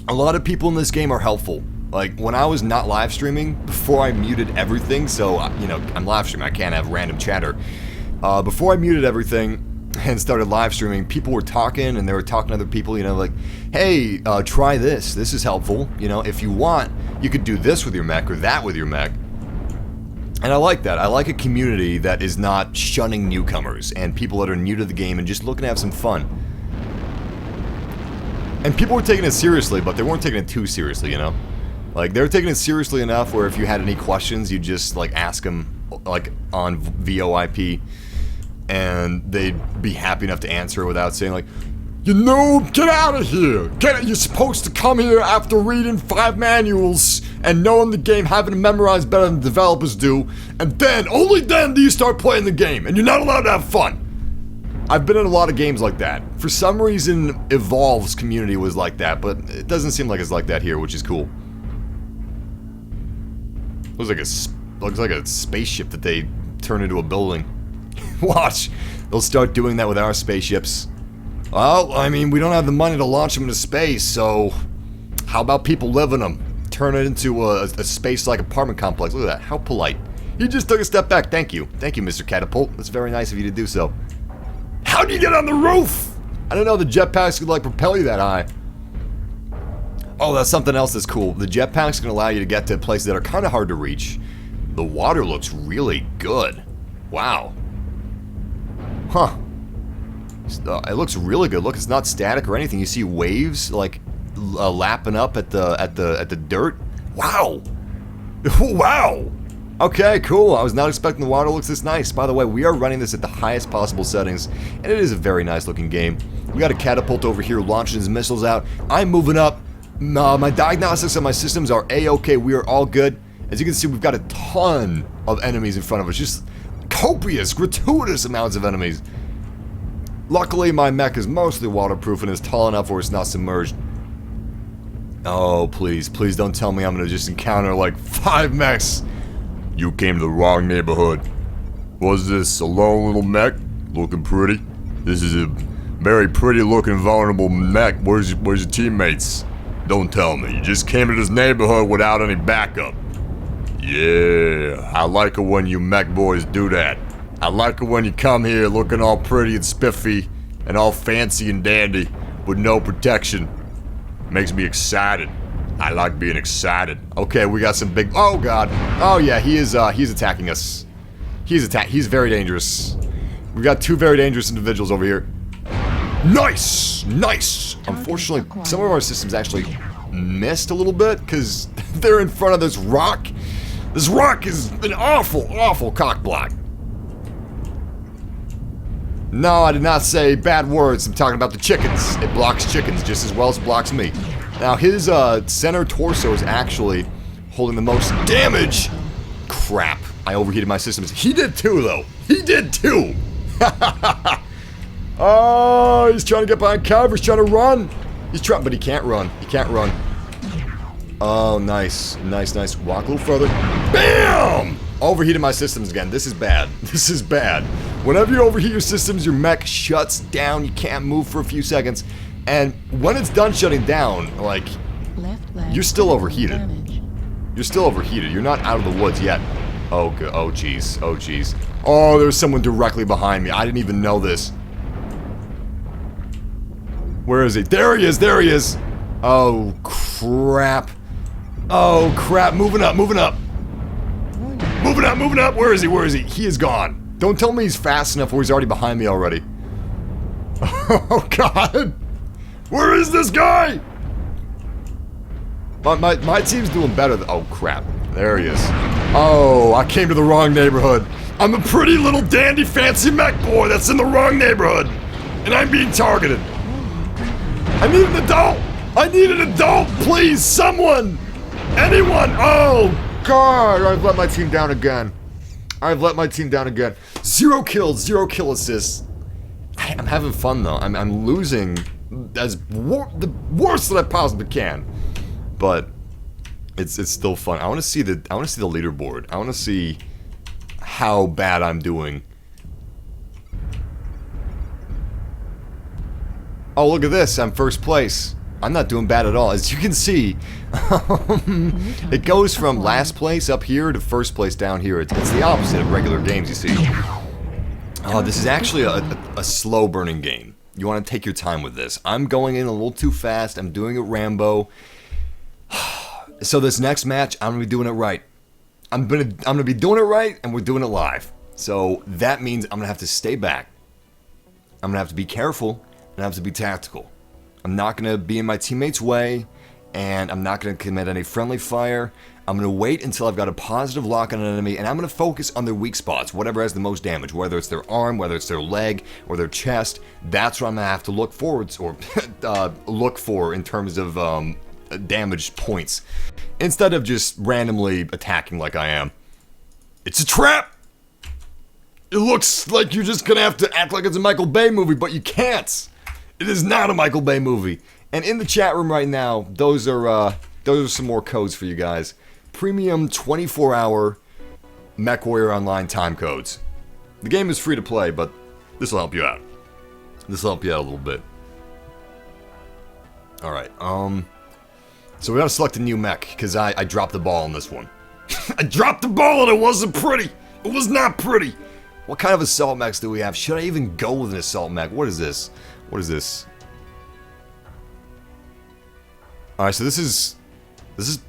Speaker 1: A lot of people in this game are helpful. Like, when I was not live streaming, before I muted everything, so, you know, I'm live streaming, I can't have random chatter. Before I muted everything and started live streaming, people were talking, and they were talking to other people, you know, like, hey, try this is helpful, you know, if you want, you could do this with your mech, or that with your mech. And I like that. I like a community that is not shunning newcomers, and people that are new to the game and just looking to have some fun. And people were taking it seriously, but they weren't taking it too seriously, you know? Like, they were taking it seriously enough where if you had any questions, you just, like, ask them, like, on VoIP, and they'd be happy enough to answer without saying, like, you noob, get out of here! Get it! You're supposed to come here after reading 5 manuals and knowing the game, having to memorize better than the developers do, and then, only then do you start playing the game, and you're not allowed to have fun! I've been in a lot of games like that. For some reason, Evolve's community was like that, but it doesn't seem like it's like that here, which is cool. Looks like a spaceship that they turn into a building. Watch, they'll start doing that with our spaceships. Well, I mean, we don't have the money to launch them into space, so how about people live in them? Turn it into a space-like apartment complex. Look at that, how polite. He just took a step back, thank you. Thank you, Mr. Catapult. That's very nice of you to do so. How'd you get on the roof? I don't know, the jetpacks could, like, propel you that high. Oh, that's something else that's cool. The jetpacks can allow you to get to places that are kind of hard to reach. The water looks really good. Wow. Huh. It looks really good. Look, it's not static or anything. You see waves like lapping up at the dirt. Wow. Wow. Okay, cool. I was not expecting the water looks this nice. By the way, we are running this at the highest possible settings, and it is a very nice looking game. We got a catapult over here launching his missiles out. I'm moving up. My diagnostics on my systems are A-okay. We are all good. As you can see, we've got a ton of enemies in front of us. Just copious, gratuitous amounts of enemies. Luckily, my mech is mostly waterproof and is tall enough where it's not submerged. Oh, please, please don't tell me I'm gonna just encounter like 5 mechs. You came to the wrong neighborhood. Was this a lone little mech? Looking pretty? This is a very pretty looking vulnerable mech. Where's your teammates? Don't tell me. You just came to this neighborhood without any backup. Yeah, I like it when you mech boys do that. I like it when you come here looking all pretty and spiffy and all fancy and dandy with no protection. Makes me excited. I like being excited. Okay, we got some big... Oh, God. Oh, yeah, he's attacking us. He's very dangerous. We got 2 very dangerous individuals over here. Nice! Nice! Unfortunately, some of our systems actually missed a little bit because they're in front of this rock. This rock is an awful, awful cock block. No, I did not say bad words. I'm talking about the chickens. It blocks chickens just as well as it blocks me. Now, his center torso is actually holding the most damage. Crap. I overheated my systems. He did too, though. He did too. Oh, he's trying to get behind cover. He's trying to run. He's trying, but he can't run. He can't run. Oh, nice. Nice, nice. Walk a little further. Bam! Overheated my systems again. This is bad. This is bad. Whenever you overheat your systems, your mech shuts down. You can't move for a few seconds. And when it's done shutting down, like, you're still overheated. You're still overheated. You're not out of the woods yet. Oh, good. Oh, jeez. Oh, jeez. Oh, there's someone directly behind me. I didn't even know this. Where is he? There he is. There he is. Oh, crap. Oh, crap. Moving up. Moving up. Moving up. Moving up. Where is he? Where is he? He is gone. Don't tell me he's fast enough or he's already behind me already. Oh, God. Where is this guy? My team's doing better. Oh, crap. There he is. Oh, I came to the wrong neighborhood. I'm a pretty little dandy fancy mech boy that's in the wrong neighborhood. And I'm being targeted. I need an adult. I need an adult, please. Someone. Anyone. Oh, God. I've let my team down again. I've let my team down again. 0 kills, 0 kill assists. I'm having fun, though. I'm losing as the worst that I possibly can. But it's still fun. I want to see the leaderboard. I want to see how bad I'm doing. Oh, look at this. I'm first place. I'm not doing bad at all. As you can see, it goes from last place up here to first place down here. It's the opposite of regular games, you see. Oh, this is actually a slow burning game. You want to take your time with this. I'm going in a little too fast. I'm doing it Rambo. So this next match, I'm gonna be doing it right. I'm gonna be doing it right, and we're doing it live. So that means I'm gonna have to stay back. I'm gonna have to be careful, and I have to be tactical. I'm not gonna be in my teammates' way, and I'm not gonna commit any friendly fire. I'm gonna wait until I've got a positive lock on an enemy, and I'm gonna focus on their weak spots, whatever has the most damage, whether it's their arm, whether it's their leg, or their chest. That's what I'm gonna have to look forwards or look for in terms of damage points, instead of just randomly attacking like I am. It's a trap! It looks like you're just gonna have to act like it's a Michael Bay movie, but you can't! It is not a Michael Bay movie. And in the chat room right now, those are some more codes for you guys. Premium 24-hour MechWarrior Online time codes. The game is free to play, but this will help you out. This will help you out a little bit. Alright, so we gotta select a new mech, because I dropped the ball on this one. I dropped the ball and it wasn't pretty! It was not pretty! What kind of assault mechs do we have? Should I even go with an assault mech? What is this? What is this? Alright, so this is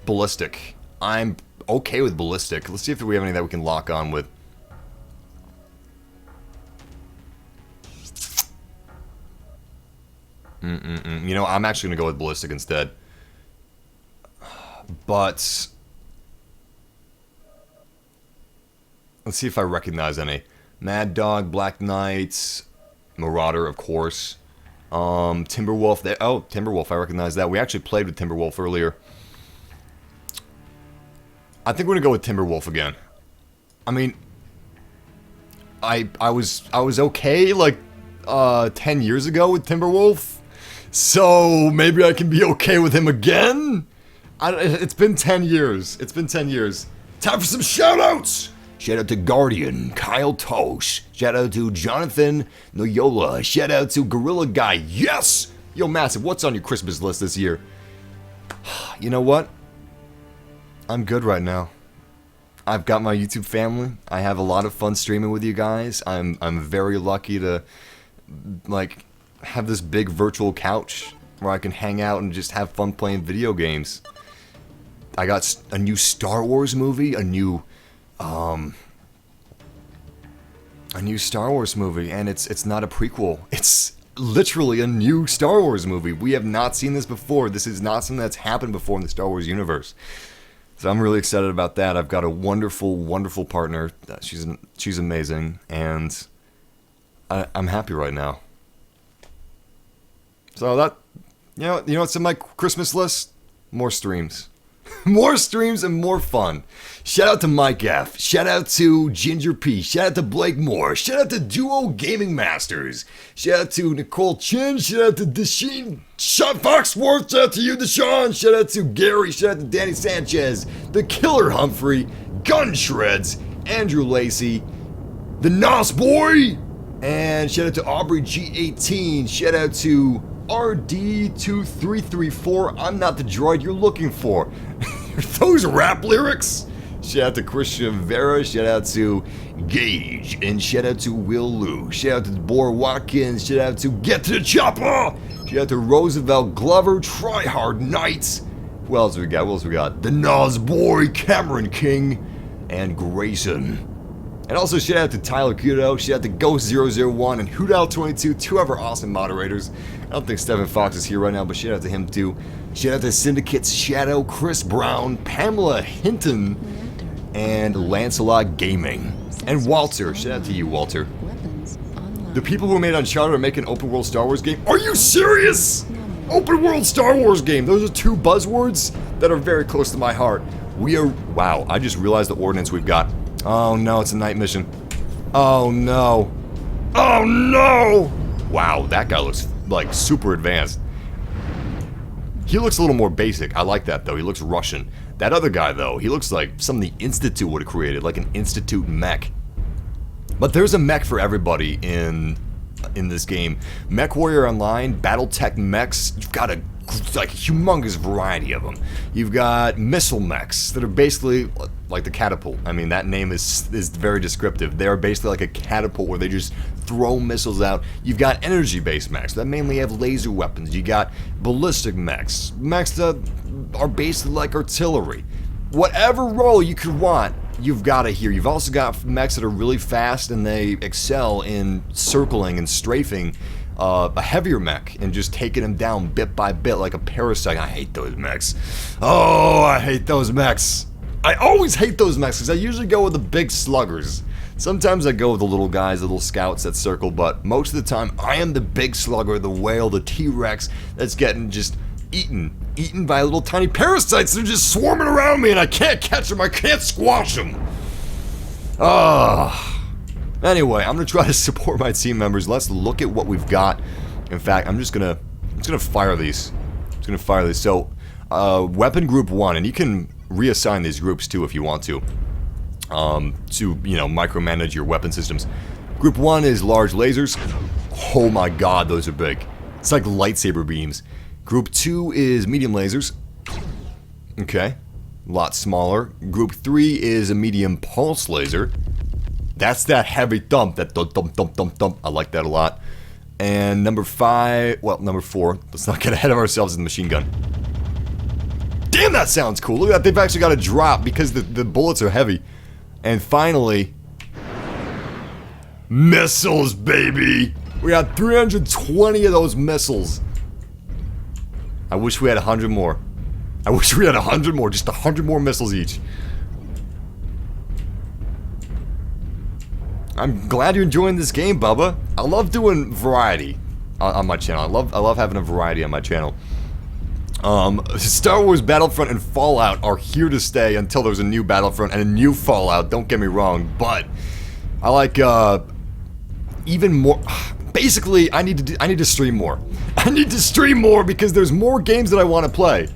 Speaker 1: ballistic. I'm okay with ballistic. Let's see if we have any that we can lock on with. You know, I'm actually gonna go with ballistic instead. But let's see if I recognize any. Mad Dog, Black Knight, Marauder, of course. Timberwolf. Oh, Timberwolf. I recognize that. We actually played with Timberwolf earlier. I think we're gonna go with Timberwolf again. I mean, I was okay like 10 years ago with Timberwolf, so maybe I can be okay with him again. It's been 10 years. It's been 10 years. Time for some shoutouts! Shout out to Guardian, Kyle Tosh. Shout out to Jonathan Noyola. Shout out to Gorilla Guy. Yes! Yo, Massive, what's on your Christmas list this year? You know what? I'm good right now. I've got my YouTube family. I have a lot of fun streaming with you guys. I'm very lucky to, like, have this big virtual couch where I can hang out and just have fun playing video games. I got a new Star Wars movie, a new Star Wars movie, and it's not a prequel. It's literally a new Star Wars movie. We have not seen this before. This is not something that's happened before in the Star Wars universe. So I'm really excited about that. I've got a wonderful, wonderful partner. She's amazing, and I'm happy right now. So that, you know what's in my Christmas list? More streams. More streams and more fun. Shout out to Mike F. Shout out to Ginger P. Shout out to Blake Moore. Shout out to Duo Gaming Masters. Shout out to Nicole Chin. Shout out to Desheen Foxworth. Shout out to you, Deshaun. Shout out to Gary. Shout out to Danny Sanchez. The Killer Humphrey. Gun Shreds. Andrew Lacey. The Nos Boy. And shout out to Aubrey G18. Shout out to RD2334. I'm not the droid you're looking for. Those rap lyrics? Shout out to Christian Vera. Shout out to Gage. And shout out to Will Lou. Shout out to Deborah Watkins. Shout out to Get to the Chopper. Shout out to Roosevelt Glover. Tryhard Knights. Who else we got? The Nos Boy, Cameron King, and Grayson. And also shout out to Tyler Kudo, shout out to Ghost001 and Hootout22, two of our awesome moderators. I don't think Stephen Fox is here right now, but shout out to him too. Shout out to Syndicate's Shadow, Chris Brown, Pamela Hinton, and Lancelot Gaming. And Walter, shout out to you, Walter. The people who made Uncharted are making an open world Star Wars game. Are you serious? Open world Star Wars game. Those are two buzzwords that are very close to my heart. Wow, I just realized the ordnance we've got. Oh no, it's a night mission. Oh no. Oh no! Wow, that guy looks like super advanced. He looks a little more basic. I like that though. He looks Russian. That other guy though, he looks like something the Institute would have created, like an Institute mech. But there's a mech for everybody in this game. MechWarrior Online, BattleTech Mechs, you've got a humongous variety of them. You've got missile mechs that are basically like the catapult. I mean, that name is very descriptive. They're basically like a catapult where they just throw missiles out. You've got energy-based mechs that mainly have laser weapons. You got ballistic mechs that are basically like artillery. Whatever role you could want, you've got it here. You've also got mechs that are really fast and they excel in circling and strafing a heavier mech and just taking him down bit by bit like a parasite. I hate those mechs. Oh, I hate those mechs. I always hate those mechs because I usually go with the big sluggers. Sometimes I go with the little guys, the little scouts that circle, but most of the time I am the big slugger, the whale, the T-Rex that's getting just eaten by little tiny parasites that are just swarming around me and I can't catch them, I can't squash them. Anyway, I'm gonna try to support my team members. Let's look at what we've got. In fact, I'm just gonna fire these. So, weapon group 1, and you can reassign these groups too if you want to micromanage your weapon systems. Group 1 is large lasers. Oh my god, those are big. It's like lightsaber beams. Group 2 is medium lasers. Okay, a lot smaller. Group 3 is a medium pulse laser. That's that heavy thump, that thump. I like that a lot. And number 4, let's not get ahead of ourselves in the machine gun. Damn, that sounds cool. Look at that, they've actually got a drop because the bullets are heavy. And finally, missiles, baby! We got 320 of those missiles. I wish we had 100 more. Just 100 more missiles each. I'm glad you're enjoying this game, Bubba. I love doing variety on my channel. I love having a variety on my channel. Star Wars Battlefront and Fallout are here to stay until there's a new Battlefront and a new Fallout, don't get me wrong, but I like even more. Basically, I need to stream more. I need to stream more because there's more games that I want to play.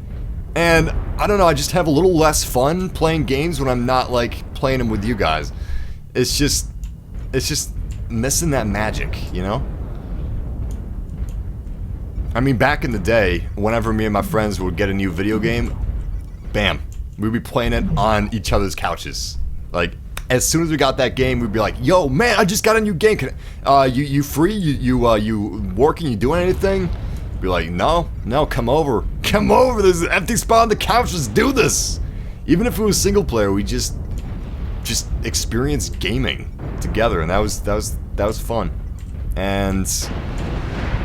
Speaker 1: And I don't know, I just have a little less fun playing games when I'm not like playing them with you guys. It's just missing that magic, you know? I mean, back in the day, whenever me and my friends would get a new video game, bam, we'd be playing it on each other's couches. Like, as soon as we got that game, we'd be like, yo, man, I just got a new game. You free? You working? You doing anything? Be like, no, come over. Come over, there's an empty spot on the couch, let's do this. Even if it was single player, we just experienced gaming together, and that was fun. And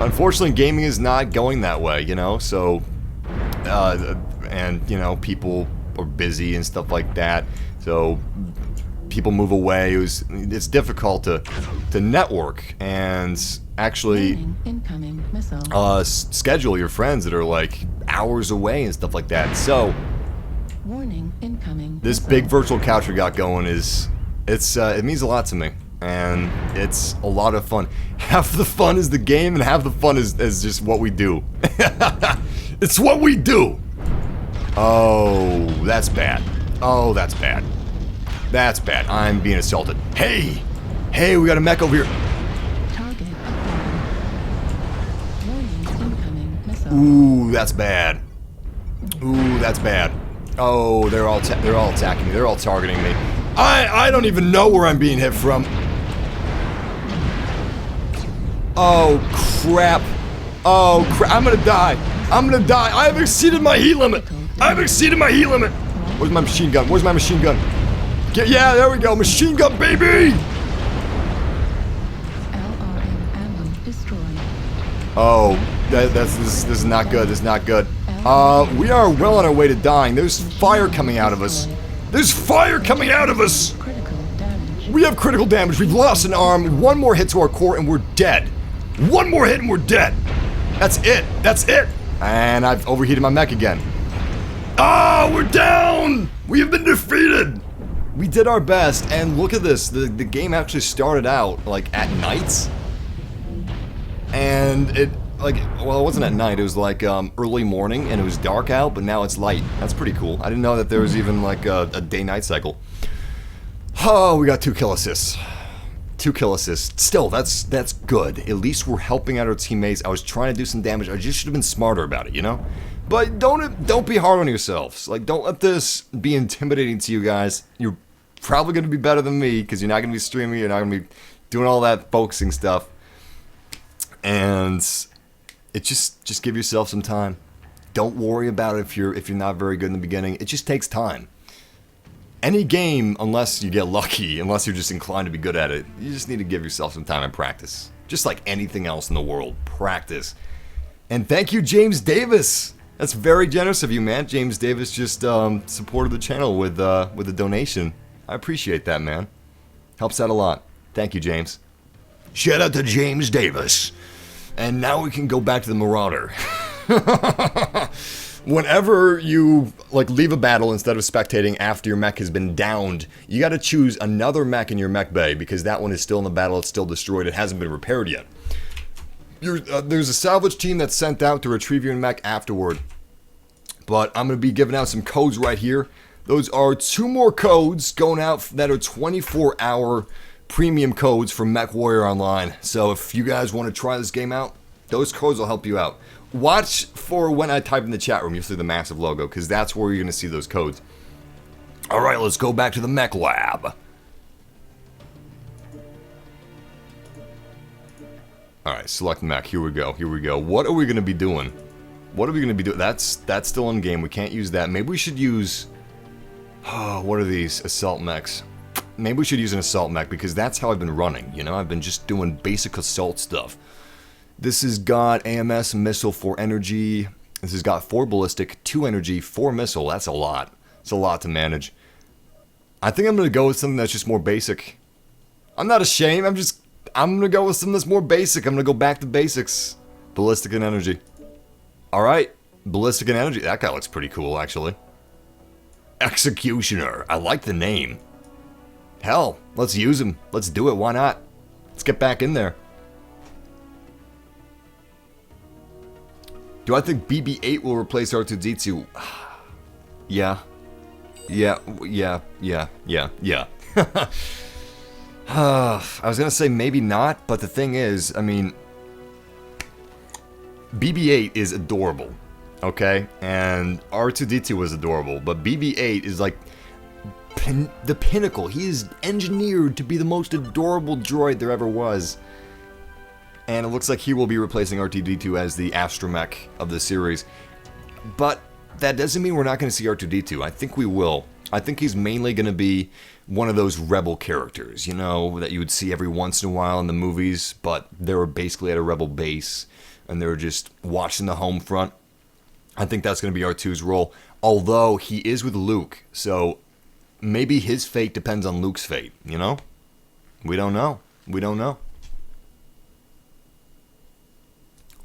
Speaker 1: unfortunately, gaming is not going that way, you know. So, and you know, people are busy and stuff like that. So, people move away. It's difficult to network and actually
Speaker 2: Warning, incoming missile.
Speaker 1: schedule your friends that are like hours away and stuff like that. So
Speaker 2: Warning, incoming
Speaker 1: this
Speaker 2: missile.
Speaker 1: big virtual couch we got going it means a lot to me, and it's a lot of fun. Half the fun is the game, and half the fun is just what we do. It's what we do. Oh, that's bad. Oh, that's bad. That's bad. I'm being assaulted. Hey! Hey, we got a mech over here.
Speaker 2: Target acquired. Warning, incoming missile.
Speaker 1: Ooh, that's bad. Ooh, that's bad. Oh, they're all attacking me. They're all targeting me. I don't even know where I'm being hit from. Oh, crap. Oh, crap. I'm gonna die. I'm gonna die. I have exceeded my heat limit. I've exceeded my heat limit. Where's my machine gun? Where's my machine gun? Yeah, there we go. Machine gun, baby!
Speaker 2: LRM ammo destroyed.
Speaker 1: Oh, this is not good. This is not good. We are well on our way to dying. There's fire coming out of us. There's fire coming out of us!
Speaker 2: Critical damage.
Speaker 1: We have critical damage. We've lost an arm. One more hit to our core and we're dead. One more hit and we're dead. That's it. That's it. And I've overheated my mech again. Ah, we're down! We have been defeated! We did our best, and look at this. The game actually started out, like, at night. And it, like, well, it wasn't at night. It was, like, early morning, and it was dark out, but now it's light. That's pretty cool. I didn't know that there was even, like, a day-night cycle. Oh, we got 2 kill assists. 2 kill assists. Still, that's good. At least we're helping out our teammates. I was trying to do some damage. I just should have been smarter about it, you know? But don't be hard on yourselves. Like, don't let this be intimidating to you guys. You're probably going to be better than me because you're not going to be streaming. You're not going to be doing all that focusing stuff. And it just give yourself some time. Don't worry about it if you're not very good in the beginning. It just takes time. Any game, unless you get lucky, unless you're just inclined to be good at it, you just need to give yourself some time and practice. Just like anything else in the world, practice. And thank you, James Davis. That's very generous of you, man. James Davis just supported the channel with a donation. I appreciate that, man. Helps out a lot. Thank you, James. Shout out to James Davis. And now we can go back to the Marauder. Whenever you like leave a battle instead of spectating after your mech has been downed, you got to choose another mech in your mech bay because that one is still in the battle. It's still destroyed. It hasn't been repaired yet. There's a salvage team that's sent out to retrieve your mech afterward. But I'm going to be giving out some codes right here. Those are 2 more codes going out that are 24-hour premium codes from MechWarrior Online. So if you guys want to try this game out, those codes will help you out. Watch for when I type in the chat room, you'll see the massive logo, because that's where you're going to see those codes. Alright, let's go back to the mech lab. Alright, select mech. Here we go. Here we go. What are we going to be doing? What are we going to be doing? That's still in game. We can't use that. Maybe we should use... Oh, what are these? Assault mechs. Maybe we should use an assault mech, because that's how I've been running, you know? I've been just doing basic assault stuff. This has got AMS, missile, 4 energy. This has got 4 ballistic, 2 energy, 4 missile. That's a lot. It's a lot to manage. I think I'm going to go with something that's just more basic. I'm not ashamed. I'm going to go with something that's more basic. I'm going to go back to basics. Ballistic and energy. Alright. Ballistic and energy. That guy looks pretty cool, actually. Executioner. I like the name. Hell, let's use him. Let's do it. Why not? Let's get back in there. Do I think BB-8 will replace R2-D2? Yeah. Yeah. I was gonna say maybe not, but the thing is, I mean, BB-8 is adorable, okay? And R2-D2 was adorable, but BB-8 is like the pinnacle. He is engineered to be the most adorable droid there ever was. And it looks like he will be replacing R2-D2 as the astromech of the series. But that doesn't mean we're not going to see R2-D2. I think we will. I think he's mainly going to be one of those rebel characters, you know, that you would see every once in a while in the movies, but they were basically at a rebel base, and they were just watching the home front. I think that's going to be R2's role, although he is with Luke, so maybe his fate depends on Luke's fate, you know? We don't know. We don't know.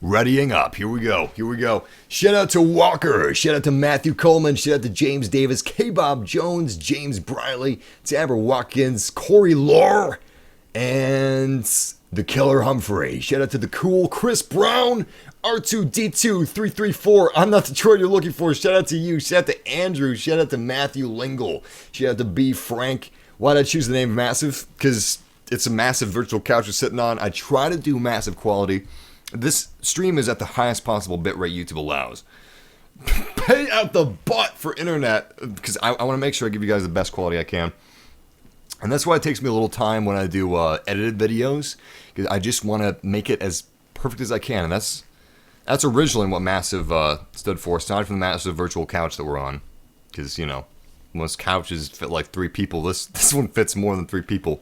Speaker 1: Readying up. Here we go. Here we go. Shout out to Walker. Shout out to Matthew Coleman. Shout out to James Davis, K-Bob Jones, James Briley, Amber Watkins, Corey Lore, and the Killer Humphrey. Shout out to the cool Chris Brown, R2D2334. I'm not the droid you're looking for. Shout out to you. Shout out to Andrew. Shout out to Matthew Lingle. Shout out to B. Frank. Why did I choose the name Massive? Because it's a massive virtual couch you're sitting on. I try to do massive quality. This stream is at the highest possible bitrate YouTube allows. Pay out the butt for internet, because I want to make sure I give you guys the best quality I can. And that's why it takes me a little time when I do edited videos, because I just want to make it as perfect as I can. And that's originally what Massive stood for, aside from the massive virtual couch that we're on. Because, you know, most couches fit like 3 people. This one fits more than 3 people.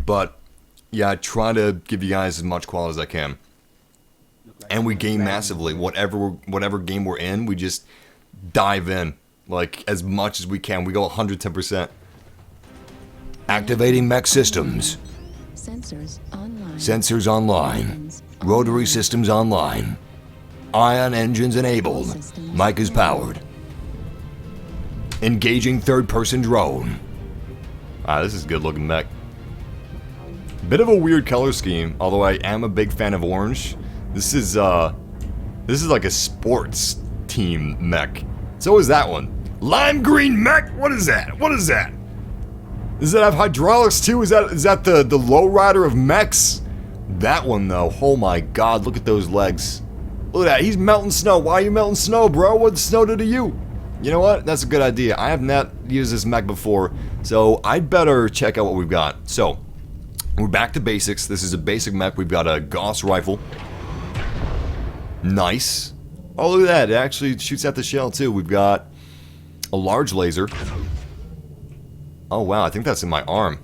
Speaker 1: But yeah, I try to give you guys as much quality as I can. And we game massively. Whatever game we're in, we just dive in. Like, as much as we can. We go 110%. Activating mech systems.
Speaker 2: Sensors online.
Speaker 1: Sensors online. Rotary systems online. Ion engines enabled. Mic is powered. Engaging third-person drone. Ah, this is a good-looking mech. Bit of a weird color scheme, although I am a big fan of orange. This is like a sports team mech. So is that one. Lime green mech? What is that? What is that? Does that have hydraulics too? Is that the lowrider of mechs? That one though, oh my god, look at those legs. Look at that, he's melting snow. Why are you melting snow, bro? What snow did to you? You know what? That's a good idea. I have not used this mech before, so I'd better check out what we've got. So, we're back to basics. This is a basic mech. We've got a Gauss rifle. Nice. Oh, look at that. It actually shoots at the shell, too. We've got a large laser. Oh, wow. I think that's in my arm.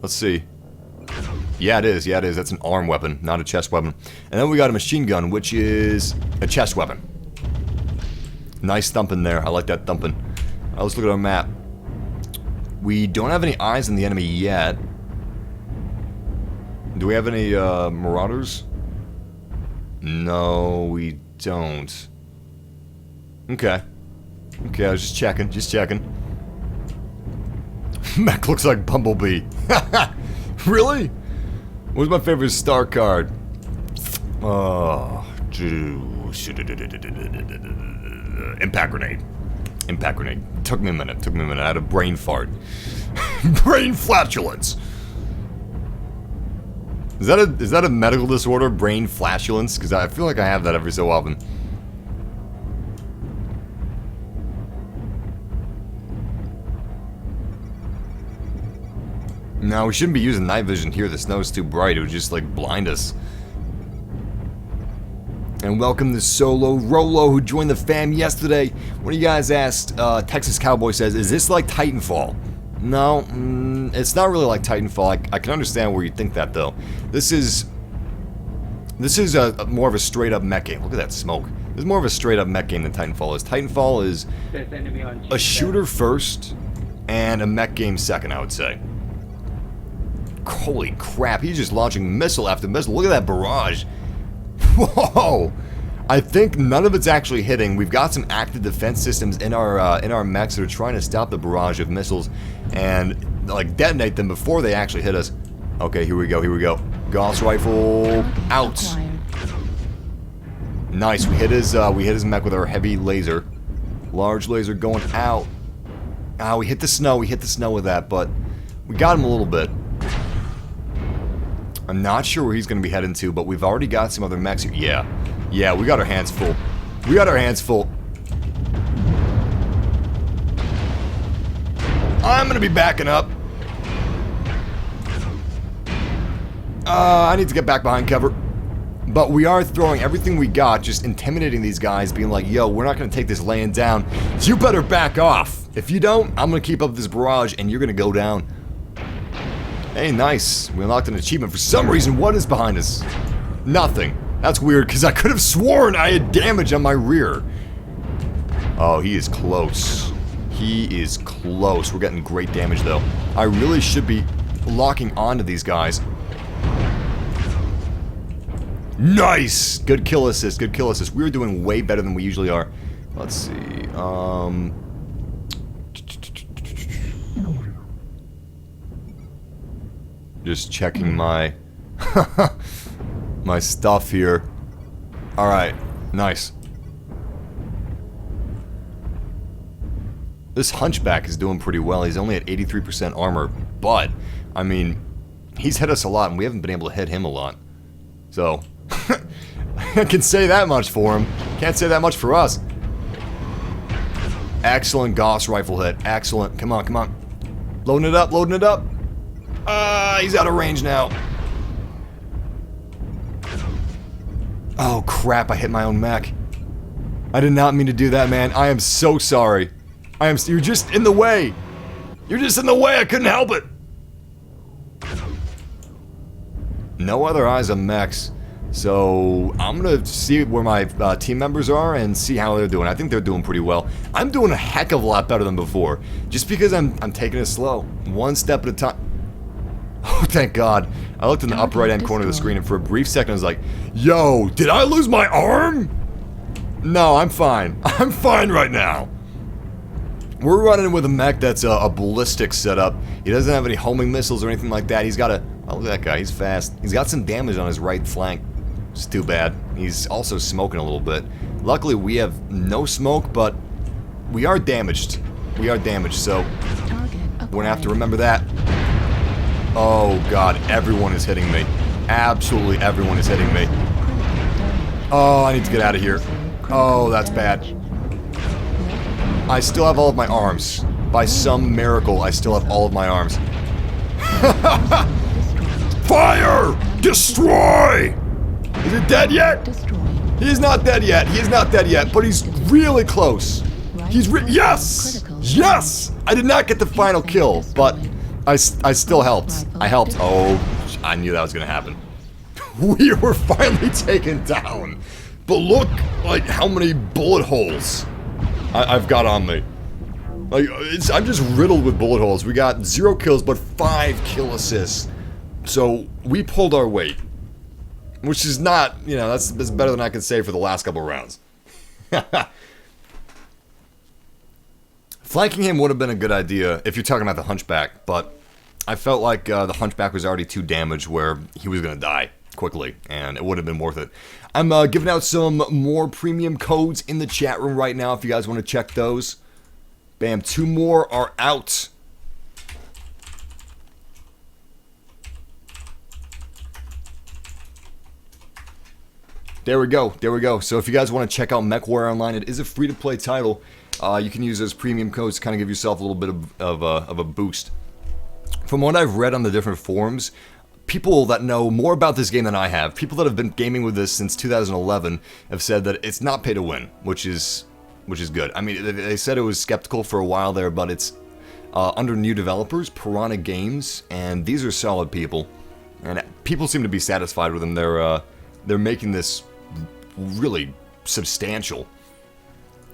Speaker 1: Let's see. Yeah, it is. Yeah, it is. That's an arm weapon, not a chest weapon. And then we got a machine gun, which is a chest weapon. Nice thumping there. I like that thumping. Let's look at our map. We don't have any eyes on the enemy yet. Do we have any Marauders? No, we don't. Okay. Okay, I was just checking, Mech looks like Bumblebee. Really? What's my favorite star card? Oh, impact grenade. Impact grenade. Took me a minute. I had a brain fart. Brain flatulence. Is that a medical disorder, brain flatulence? Because I feel like I have that every so often. No, we shouldn't be using night vision here. The snow's too bright. It would just, like, blind us. And welcome to Solo Rolo, who joined the fam yesterday. One of you guys asked, Texas Cowboy says, is this like Titanfall? No, it's not really like Titanfall. I can understand where you think that, though. This is more of a straight-up mech game. Look at that smoke. This is more of a straight-up mech game than Titanfall is. Titanfall is a shooter first and a mech game second, I would say. Holy crap, he's just launching missile after missile. Look at that barrage. Whoa! I think none of it's actually hitting. We've got some active defense systems in our mechs that are trying to stop the barrage of missiles and like detonate them before they actually hit us. Okay, here we go. Gauss rifle out. Nice. We hit his mech with our heavy laser. Large laser going out. Ah, we hit the snow. With that, but we got him a little bit. I'm not sure where he's going to be heading to, but we've already got some other mechs here. Yeah, we got our hands full. I'm going to be backing up. I need to get back behind cover. But we are throwing everything we got, just intimidating these guys, being like, yo, we're not going to take this laying down. You better back off. If you don't, I'm going to keep up this barrage, and you're going to go down. Hey, nice. We unlocked an achievement for some reason. What is behind us? Nothing. That's weird, because I could have sworn I had damage on my rear. Oh, he is close. He is close. We're getting great damage, though. I really should be locking onto these guys. Nice! Good kill assist, good kill assist. We're doing way better than we usually are. Let's see, just checking my... my stuff here. Alright, nice. This Hunchback is doing pretty well. He's only at 83% armor, but, I mean, he's hit us a lot, and we haven't been able to hit him a lot. So, I can say that much for him. Can't say that much for us. Excellent Gauss rifle hit. Excellent. Come on, come on. Loading it up, loading it up. He's out of range now. Oh, crap, I hit my own mech. I did not mean to do that, man. I am so sorry. You're just in the way. You're just in the way. I couldn't help it. No other eyes on mechs. So, I'm gonna see where my team members are and see how they're doing. I think they're doing pretty well. I'm doing a heck of a lot better than before. Just because I'm taking it slow. One step at a time. Oh, thank God. I looked in the upper right-hand corner of the screen and for a brief second I was like, yo, did I lose my arm? No, I'm fine. I'm fine right now. We're running with a mech that's a ballistic setup. He doesn't have any homing missiles or anything like that. He's got a... Oh, look at that guy. He's fast. He's got some damage on his right flank. It's too bad. He's also smoking a little bit. Luckily, we have no smoke, but we are damaged. We are damaged, so we're gonna have to remember that. Oh, God. Everyone is hitting me. Absolutely everyone is hitting me. Oh, I need to get out of here. Oh, that's bad. I still have all of my arms. By some miracle, I still have all of my arms. Fire! Destroy! Is it dead yet? He's not dead yet. He's not dead yet, but he's really close. Yes! Yes! I did not get the final kill, but I still helped. I helped. Oh, I knew that was gonna happen. We were finally taken down. But look, like, how many bullet holes I've got on me. Like, I'm just riddled with bullet holes. We got 0 kills, but 5 kill assists. So, we pulled our weight. Which is not, you know, that's better than I can say for the last couple rounds. Flanking him would have been a good idea if you're talking about the Hunchback, but I felt like the Hunchback was already too damaged where he was going to die quickly, and it would have been worth it. I'm giving out some more premium codes in the chat room right now if you guys want to check those. Bam, 2 more are out. There we go, there we go. So if you guys want to check out MechWarrior Online, it is a free-to-play title. You can use those premium codes to kind of give yourself a little bit of a boost. From what I've read on the different forums, people that know more about this game than I have, people that have been gaming with this since 2011, have said that it's not pay to win, which is good. I mean, they said it was skeptical for a while there, but it's under new developers, Piranha Games, and these are solid people, and people seem to be satisfied with them. They're making this really substantial.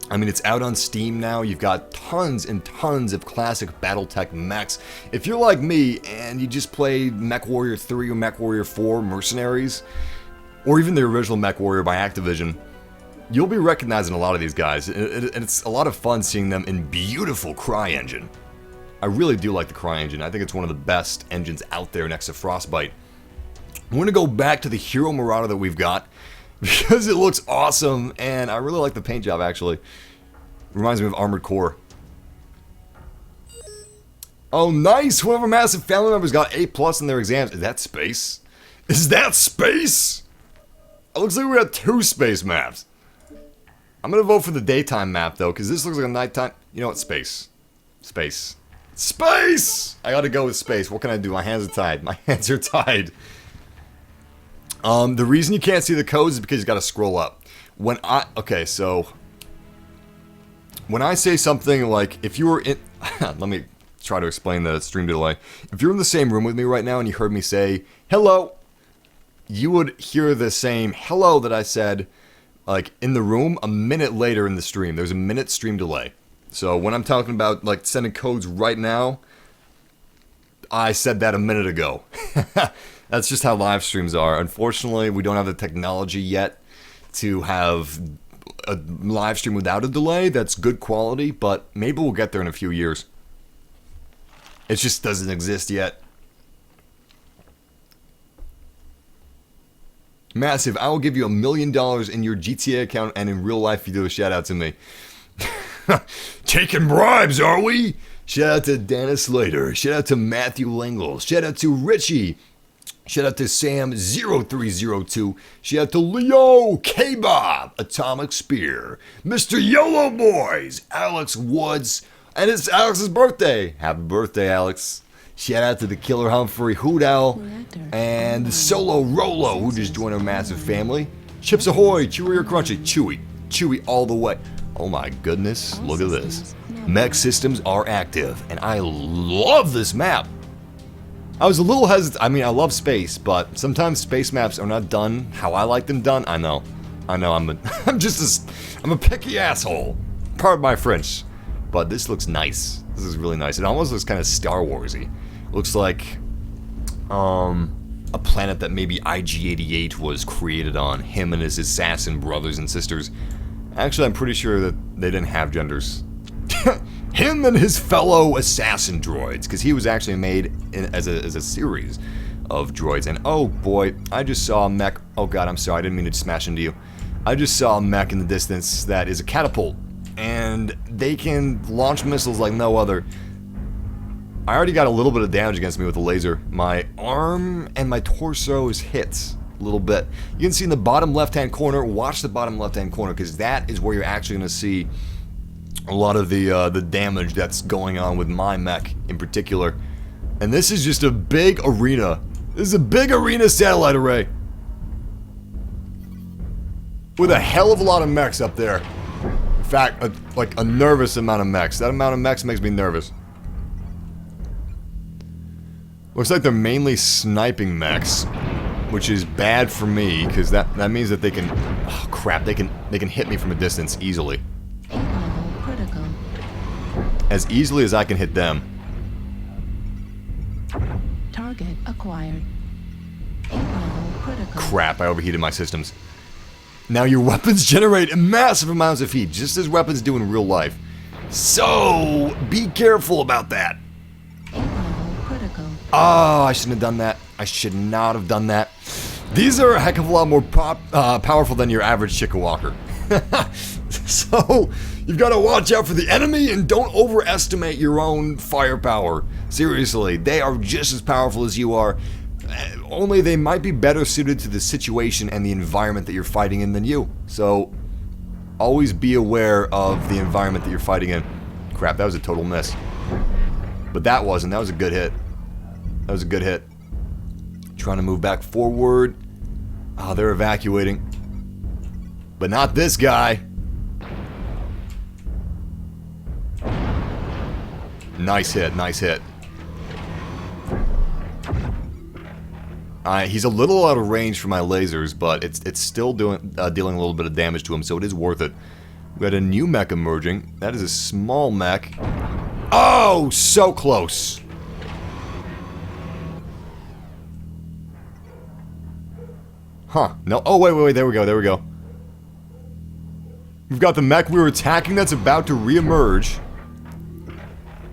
Speaker 1: I mean, it's out on Steam now. You've got tons and tons of classic BattleTech mechs. If you're like me and you just played MechWarrior 3 or MechWarrior 4 Mercenaries, or even the original MechWarrior by Activision, you'll be recognizing a lot of these guys. And it's a lot of fun seeing them in beautiful CryEngine. I really do like the CryEngine. I think it's one of the best engines out there next to Frostbite. I'm going to go back to the Hero Marauder that we've got, because it looks awesome, and I really like the paint job, actually. Reminds me of Armored Core. Oh, nice! One of our massive family members got A+ in their exams. Is that space? Is that space? It looks like we got 2 space maps. I'm gonna vote for the daytime map, though, because this looks like a nighttime... You know what? Space. Space. Space! I gotta go with space. What can I do? My hands are tied. My hands are tied. The reason you can't see the codes is because you gotta scroll up. Okay, so when I say something like, if you were in, let me try to explain the stream delay. If you're in the same room with me right now and you heard me say, hello, you would hear the same hello that I said, like, in the room a minute later in the stream. There's a minute stream delay. So when I'm talking about like sending codes right now, I said that a minute ago. That's just how live streams are. Unfortunately, we don't have the technology yet to have a live stream without a delay that's good quality, but maybe we'll get there in a few years. It just doesn't exist yet. Massive, I will give you $1 million in your GTA account and in real life if you do a shout out to me. Taking bribes, are we? Shout out to Dana Slater. Shout out to Matthew Langles. Shout out to Richie. Shout out to Sam0302. Shout out to Leo, K-Bob, Atomic Spear, Mr. YOLO Boys, Alex Woods, and it's Alex's birthday. Happy birthday, Alex. Shout out to the Killer Humphrey Hoot Owl and the Solo Rolo who just joined our massive family. Chips Ahoy, Chewy or Crunchy? Chewy. Chewy all the way. Oh my goodness, look at this. Mech systems are active, and I love this map. I was a little hesitant. I mean, I love space, but sometimes space maps are not done how I like them done. I know, I'm a picky asshole. Pardon my French, but this looks nice. This is really nice. It almost looks kind of Star Warsy. Looks like a planet that maybe IG-88 was created on. Him and his assassin brothers and sisters. Actually, I'm pretty sure that they didn't have genders. Him and his fellow assassin droids, because he was actually made as a series of droids. And oh boy, I just saw a mech. Oh god, I'm sorry, I didn't mean to smash into you. I just saw a mech in the distance that is a catapult, and they can launch missiles like no other. I already got a little bit of damage against me with the laser. My arm and my torso is hit a little bit. You can see in the bottom left-hand corner. Watch the bottom left-hand corner, because that is where you're actually going to see a lot of the damage that's going on with my mech in particular. And this is just a big arena. This is a big arena satellite array with a hell of a lot of mechs up there. In fact, like a nervous amount of mechs. That amount of mechs makes me nervous. Looks like they're mainly sniping mechs, which is bad for me because that means that they can, oh crap, they can hit me from a distance easily. As easily as I can hit them.
Speaker 2: Target acquired. A-level critical.
Speaker 1: Crap, I overheated my systems. Now your weapons generate massive amounts of heat, just as weapons do in real life. So, be careful about that.
Speaker 2: A-level critical.
Speaker 1: Oh, I shouldn't have done that. I should not have done that. These are a heck of a lot more powerful than your average Chicka-Walker. So, you've got to watch out for the enemy and don't overestimate your own firepower. Seriously, they are just as powerful as you are, only they might be better suited to the situation and the environment that you're fighting in than you. So, always be aware of the environment that you're fighting in. Crap, that was a total miss. But that wasn't. That was a good hit. That was a good hit. Trying to move back forward. Oh, they're evacuating. But not this guy. Nice hit, nice hit. He's a little out of range for my lasers, but it's still dealing a little bit of damage to him, so it is worth it. We got a new mech emerging. That is a small mech. Oh, so close. Huh. No. Oh, wait. There we go. We've got the mech we were attacking that's about to re-emerge.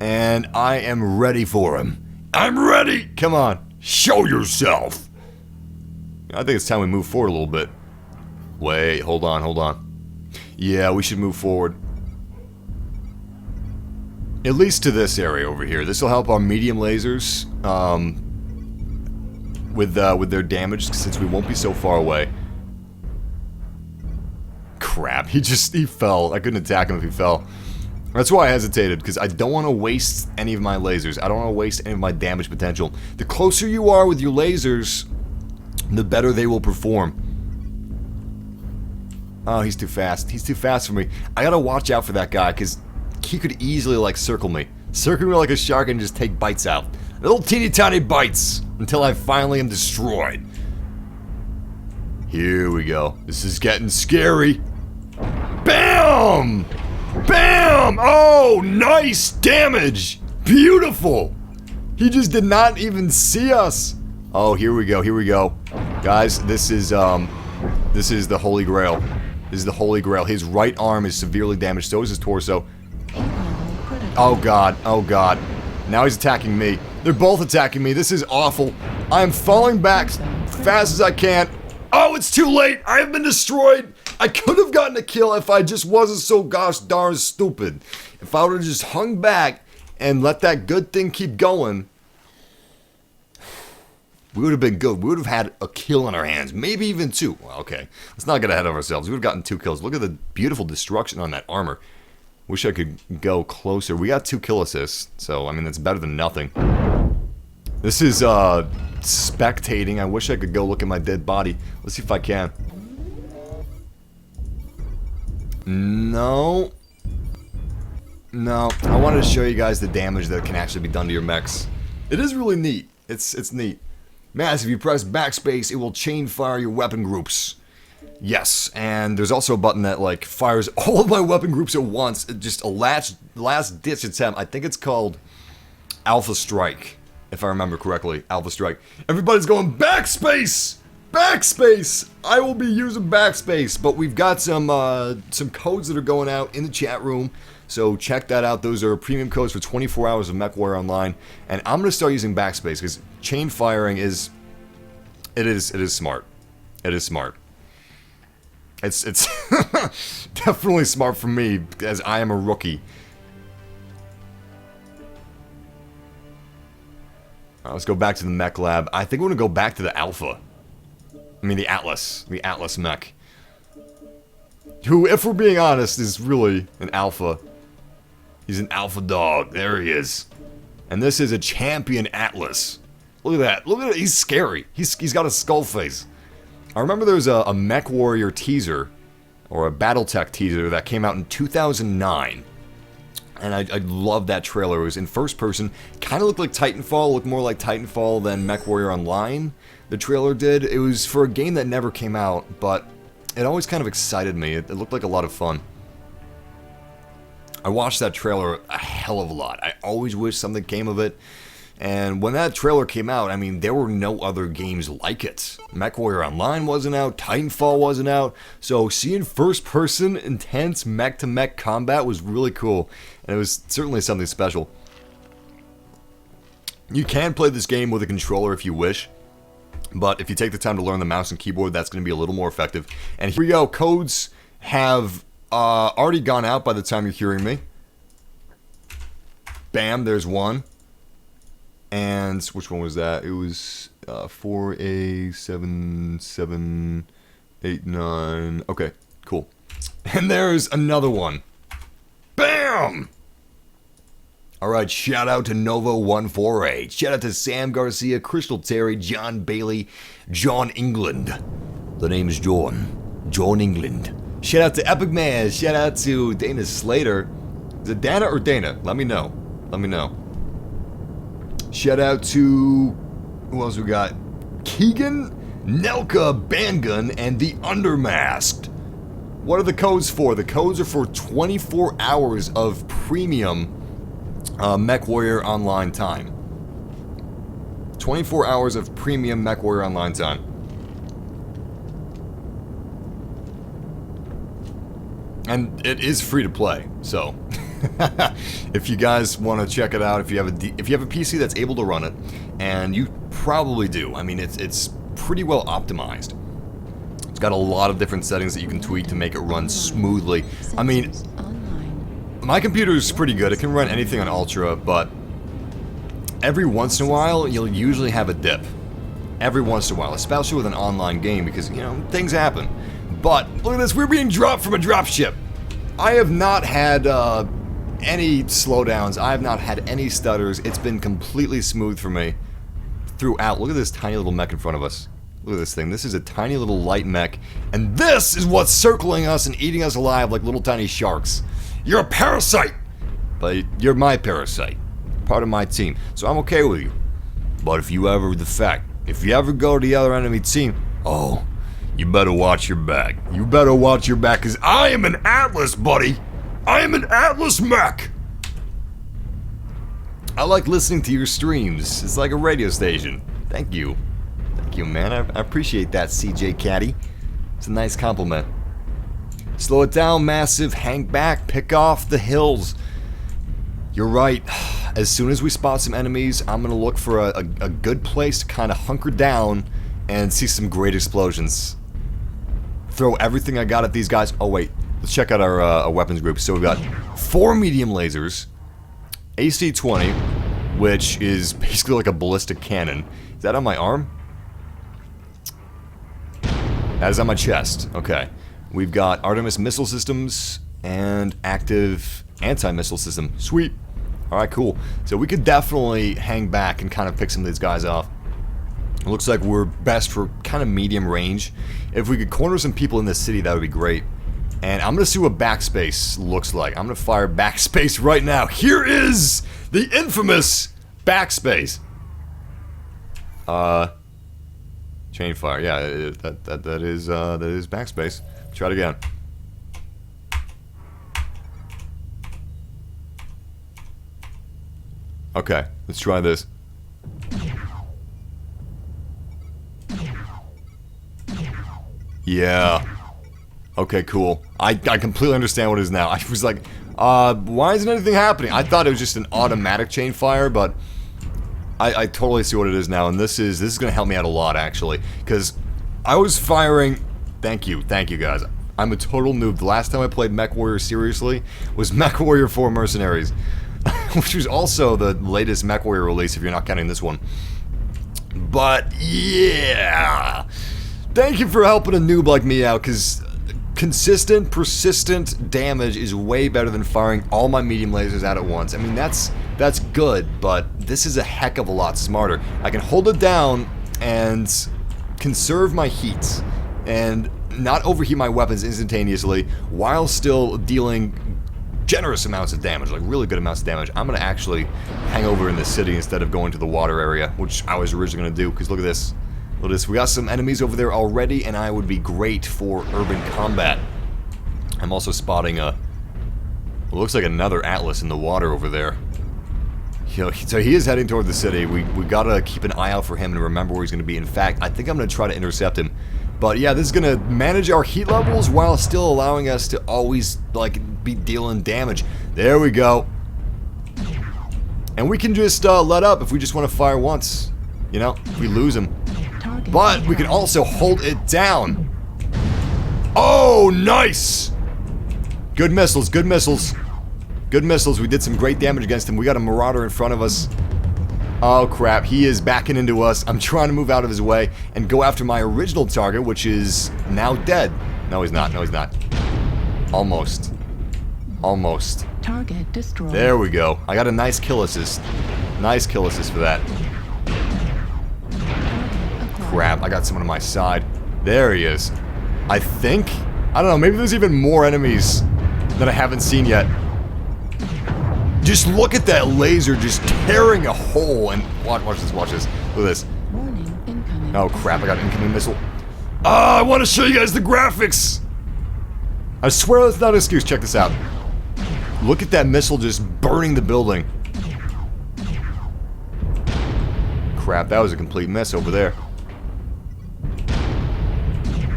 Speaker 1: And I am ready for him. I'm ready! Come on. Show yourself! I think it's time we move forward a little bit. Wait, hold on. Yeah, we should move forward. At least to this area over here. This will help our medium lasers with their damage, since we won't be so far away. Crap, he fell. I couldn't attack him if he fell. That's why I hesitated, because I don't want to waste any of my lasers. I don't want to waste any of my damage potential. The closer you are with your lasers, the better they will perform. Oh, he's too fast. He's too fast for me. I gotta watch out for that guy, because he could easily, like, circle me. Circle me like a shark and just take bites out. Little teeny tiny bites, until I finally am destroyed. Here we go. This is getting scary. BAM! Bam! Oh, nice damage! Beautiful! He just did not even see us. Oh, here we go, here we go. Guys, this is the Holy Grail. This is the Holy Grail. His right arm is severely damaged, so is his torso. Oh god, oh god. Now he's attacking me. They're both attacking me. This is awful. I am falling back fast as I can. Oh, it's too late! I have been destroyed! I could have gotten a kill if I just wasn't so gosh darn stupid. If I would have just hung back and let that good thing keep going, we would have been good. We would have had a kill in our hands. Maybe even 2. Well, okay. Let's not get ahead of ourselves. We would have gotten 2 kills. Look at the beautiful destruction on that armor. Wish I could go closer. We got 2 kill assists. So, I mean, that's better than nothing. This is, spectating. I wish I could go look at my dead body. Let's see if I can. No. No. I wanted to show you guys the damage that can actually be done to your mechs. It is really neat. It's neat. Mass, if you press backspace, it will chain fire your weapon groups. Yes, and there's also a button that, like, fires all of my weapon groups at once. Just a last-ditch attempt. I think it's called Alpha Strike, if I remember correctly. Alpha Strike. Everybody's going backspace! Backspace! I will be using backspace, but we've got some codes that are going out in the chat room. So check that out. Those are premium codes for 24 hours of MechWarrior Online. And I'm going to start using backspace because chain firing is smart. It is smart. It's definitely smart for me as I am a rookie. Alright, let's go back to the mech lab. I think we're going to go back to the Alpha. I mean the Atlas mech. Who, if we're being honest, is really an alpha. He's an alpha dog. There he is. And this is a champion Atlas. Look at that. Look at it. He's scary. He's got a skull face. I remember there was a MechWarrior teaser, or a BattleTech teaser that came out in 2009. And I love that trailer. It was in first person. Kind of looked like Titanfall. Looked more like Titanfall than MechWarrior Online. The trailer did. It was for a game that never came out, but it always kind of excited me. It looked like a lot of fun. I watched that trailer a hell of a lot. I always wish something came of it. And when that trailer came out, I mean, there were no other games like it. MechWarrior Online wasn't out, Titanfall wasn't out, so seeing first-person, intense mech-to-mech combat was really cool, and it was certainly something special. You can play this game with a controller if you wish, but if you take the time to learn the mouse and keyboard, that's going to be a little more effective. And here we go, codes have already gone out by the time you're hearing me. Bam, there's one. And which one was that? It was 4A7789. Okay, cool. And there's another one. Bam! Alright, shout out to Novo148. Shout out to Sam Garcia, Crystal Terry, John Bailey, John England. The name is John. John England. Shout out to Epic Man. Shout out to Dana Slater. Is it Dana or Dana? Let me know. Let me know. Shout out to, who else we got? Keegan, Nelka, Bangun, and the Undermasked. What are the codes for? The codes are for 24 hours of premium MechWarrior Online time. 24 hours of premium MechWarrior Online time. And it is free to play, so if you guys want to check it out, if you have a PC that's able to run it, and you probably do. I mean, it's pretty well optimized. It's got a lot of different settings that you can tweak to make it run smoothly. I mean, my computer is pretty good. It can run anything on Ultra, but every once in a while, you'll usually have a dip. Every once in a while, especially with an online game, because, you know, things happen. But, look at this, we're being dropped from a dropship. I have not had, any slowdowns. I have not had any stutters. It's been completely smooth for me throughout. Look at this tiny little mech in front of us. Look at this thing. This is a tiny little light mech, and this is what's circling us and eating us alive like little tiny sharks. You're a parasite, but you're my parasite, part of my team, so I'm okay with you. But if you ever go to the other enemy team, you better watch your back. You better watch your back, because I am an Atlas, buddy. I am an Atlas mech! I like listening to your streams. It's like a radio station. Thank you. Thank you, man. I appreciate that, CJ Caddy. It's a nice compliment. Slow it down, Massive. Hang back. Pick off the hills. You're right. As soon as we spot some enemies, I'm going to look for a good place to kind of hunker down and see some great explosions. Throw everything I got at these guys. Oh, wait. Let's check out our weapons group. So we've got 4 medium lasers, AC-20, which is basically like a ballistic cannon. Is that on my arm? That is on my chest. Okay. We've got Artemis missile systems and active anti-missile system. Sweet. Alright, cool. So we could definitely hang back and kind of pick some of these guys off. It looks like we're best for kind of medium range. If we could corner some people in this city, that would be great. And I'm going to see what backspace looks like. I'm going to fire backspace right now. Here is the infamous backspace. Chain fire. Yeah, that is backspace. Try it again. Okay, let's try this. Yeah. Okay, cool. I completely understand what it is now. I was like, why isn't anything happening? I thought it was just an automatic chain fire, but I totally see what it is now, and this is gonna help me out a lot, actually. Because I was firing... Thank you guys. I'm a total noob. The last time I played MechWarrior seriously was MechWarrior 4 Mercenaries. Which was also the latest MechWarrior release, if you're not counting this one. But, yeah. Thank you for helping a noob like me out, because consistent, persistent damage is way better than firing all my medium lasers out at once. I mean, that's good, but this is a heck of a lot smarter. I can hold it down and conserve my heat, and not overheat my weapons instantaneously, while still dealing generous amounts of damage, like really good amounts of damage. I'm gonna actually hang over in the city instead of going to the water area, which I was originally gonna do, because look at this. Look at this. We got some enemies over there already, and I would be great for urban combat. I'm also spotting a... It looks like another Atlas in the water over there. You know, so he is heading toward the city. We gotta keep an eye out for him and remember where he's gonna be. In fact, I think I'm gonna try to intercept him. But yeah, this is gonna manage our heat levels while still allowing us to always, like, be dealing damage. There we go. And we can just let up if we just want to fire once. You know, if we lose him. But we can also hold it down. Oh, nice! Good missiles, good missiles. Good missiles. We did some great damage against him. We got a Marauder in front of us. Oh crap, he is backing into us. I'm trying to move out of his way and go after my original target, which is now dead. No, he's not. No, he's not. Almost. Almost.
Speaker 2: Target destroyed.
Speaker 1: There we go. I got a nice kill assist. Nice kill assist for that. Crap, I got someone on my side. There he is. I think... I don't know, maybe there's even more enemies that I haven't seen yet. Just look at that laser just tearing a hole, and watch this, watch this. Look at this.
Speaker 2: Warning, incoming.
Speaker 1: Oh crap, I got an incoming missile. I want to show you guys the graphics! I swear that's not an excuse, check this out. Look at that missile just burning the building. Crap, that was a complete mess over there.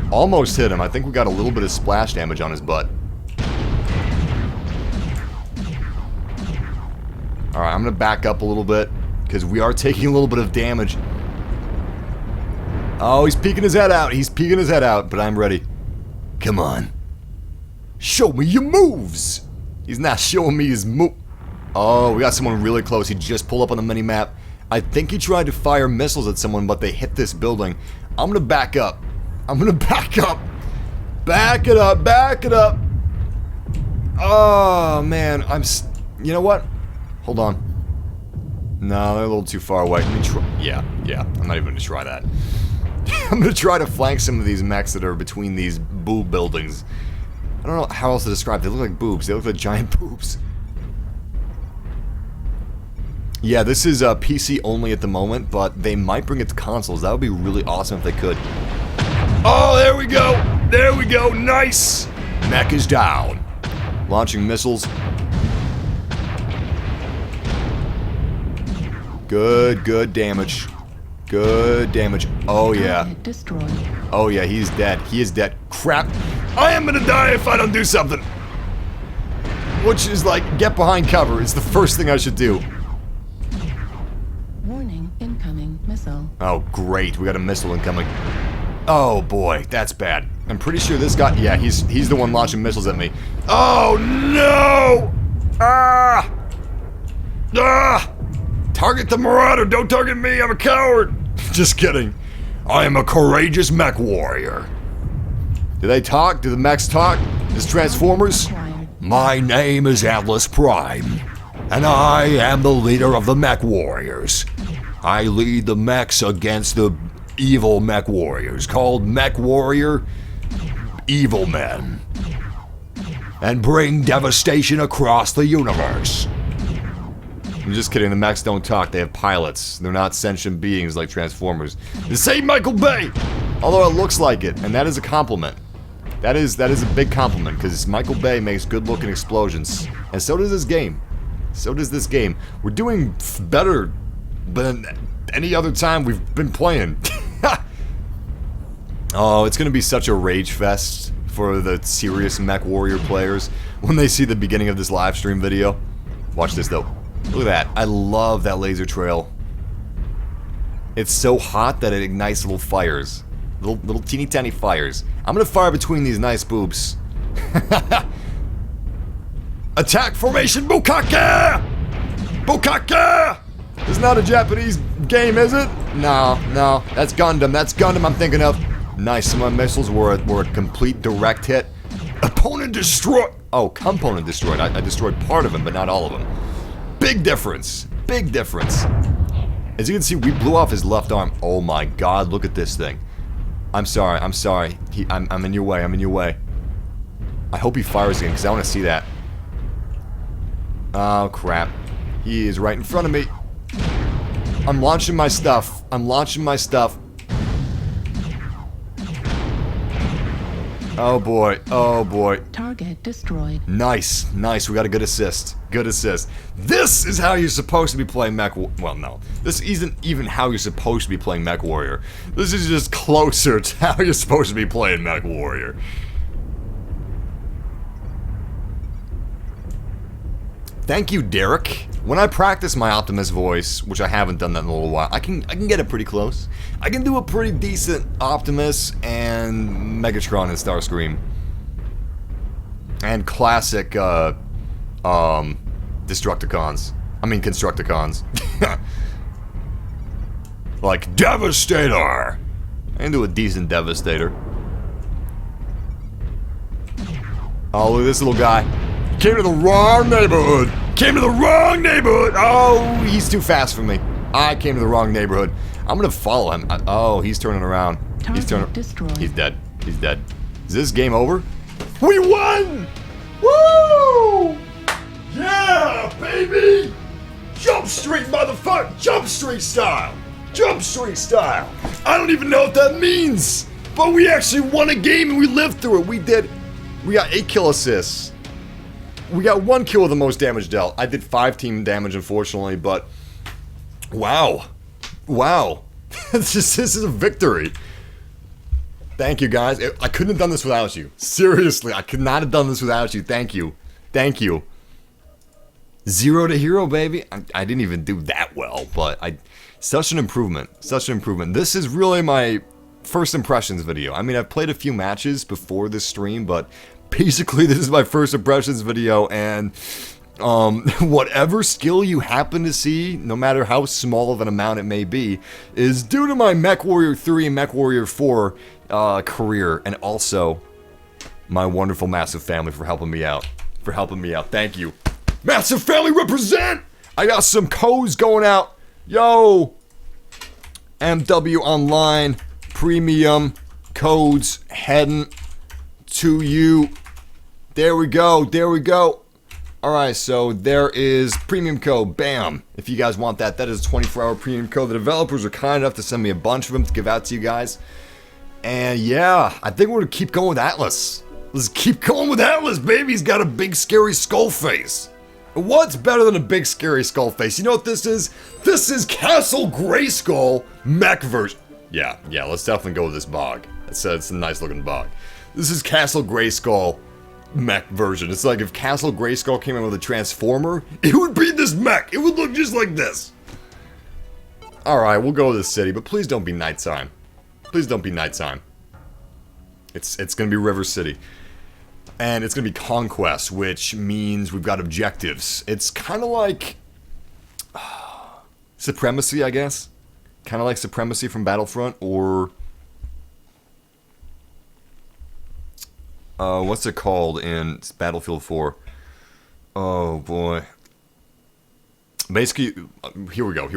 Speaker 1: Almost hit him. I think we got a little bit of splash damage on his butt. Alright, I'm gonna back up a little bit, because we are taking a little bit of damage. Oh, he's peeking his head out. He's peeking his head out, but I'm ready. Come on. Show me your moves! He's not showing me his move. Oh, we got someone really close. He just pulled up on the mini-map. I think he tried to fire missiles at someone, but they hit this building. I'm gonna back up. I'm gonna back up. Back it up, back it up. Oh, man. You know what? Hold on. No, they're a little too far away. Let me try. Yeah. I'm not even gonna try that. I'm gonna try to flank some of these mechs that are between these boob buildings. I don't know how else to describe. They look like boobs. They look like giant boobs. Yeah, this is PC only at the moment, but they might bring it to consoles. That would be really awesome if they could. Oh, there we go! There we go! Nice! Mech is down. Launching missiles. Good damage. Good damage. Oh yeah.
Speaker 2: Target destroyed.
Speaker 1: Oh yeah, he's dead. He is dead. Crap. I am gonna die if I don't do something. Which is like, get behind cover. It's the first thing I should do.
Speaker 2: Warning, incoming missile.
Speaker 1: Oh great, we got a missile incoming. Oh boy, that's bad. I'm pretty sure this guy, yeah, he's the one launching missiles at me. Oh no! Ah! Ah! Target the Marauder, don't target me, I'm a coward! Just kidding. I am a courageous mech warrior. Do they talk? Do the mechs talk? As Transformers?
Speaker 2: Acquired.
Speaker 1: My name is Atlas Prime, and I am the leader of the Mech Warriors. I lead the mechs against the evil Mech Warriors, called MechWarrior Evil Men, and bring devastation across the universe. I'm just kidding, the mechs don't talk, they have pilots. They're not sentient beings like Transformers. This ain't Michael Bay! Although it looks like it, and that is a compliment. That is a big compliment, because Michael Bay makes good-looking explosions. And so does this game. So does this game. We're doing better than any other time we've been playing. Oh, it's gonna be such a rage fest for the serious MechWarrior players when they see the beginning of this live stream video. Watch this though. Look at that. I love that laser trail. It's so hot that it ignites little fires. Little teeny tiny fires. I'm gonna fire between these nice boobs. Attack formation Bukake! Bukake! It's not a Japanese game, is it? No, that's Gundam. That's Gundam I'm thinking of. Nice, some of my missiles were a complete direct hit. Opponent destroyed! Oh, component destroyed. I destroyed part of him, but not all of them. Big difference. Big difference. As you can see, we blew off his left arm. Oh my god, look at this thing. I'm sorry. I'm in your way, I'm in your way. I hope he fires again, because I want to see that. Oh, crap. He is right in front of me. I'm launching my stuff. Oh boy, oh boy.
Speaker 2: Target destroyed.
Speaker 1: Nice, we got a good assist. This is how you're supposed to be playing well, no. This isn't even how you're supposed to be playing MechWarrior. This is just closer to how you're supposed to be playing MechWarrior. Thank you, Derek. When I practice my Optimus voice, which I haven't done that in a little while, I can get it pretty close. I can do a pretty decent Optimus and Megatron and Starscream. And classic, Destructicons. I mean, Constructicons. Like, Devastator! I can do a decent Devastator. Oh, look at this little guy. Came to the wrong neighborhood! Oh, he's too fast for me. I came to the wrong neighborhood. I'm gonna follow him. Oh, he's turning around.
Speaker 2: Target destroyed.
Speaker 1: He's dead. Is this game over? We won! Woo! Yeah, baby! Jump Street, motherfucker! Jump Street style! I don't even know what that means! But we actually won a game and we lived through it. We got 8 kill assists. We got 1 kill with the most damage dealt. I did 5 team damage, unfortunately, but... Wow. This is a victory. Thank you, guys. I couldn't have done this without you. Seriously, I could not have done this without you. Thank you. 0 to hero, baby. I didn't even do that well, but such an improvement. This is really my first impressions video. I mean, I've played a few matches before this stream, but... Basically, this is my first impressions video, and whatever skill you happen to see, no matter how small of an amount it may be, is due to my MechWarrior 3 and MechWarrior 4 career, and also my wonderful Massive family for helping me out. Thank you. Massive family represent! I got some codes going out. Yo! MW Online, premium, codes heading to you. There we go. Alright, so there is premium code. Bam. If you guys want that is a 24-hour premium code. The developers are kind enough to send me a bunch of them to give out to you guys. And yeah, I think we're gonna keep going with Atlas. Let's keep going with Atlas, baby. He's got a big, scary skull face. What's better than a big, scary skull face? You know what this is? This is Castle Grayskull mech version. Yeah, let's definitely go with this bog. It's a nice looking bog. This is Castle Grayskull mech version. It's like if Castle Grayskull came in with a transformer, it would be this mech. It would look just like this. Alright, we'll go with the city, but please don't be nighttime. Please don't be nighttime. It's gonna be River City. And it's gonna be Conquest, which means we've got objectives. It's kind of like Supremacy, I guess. Kind of like Supremacy from Battlefront, or what's it called in Battlefield 4? Oh boy. Basically, here we go.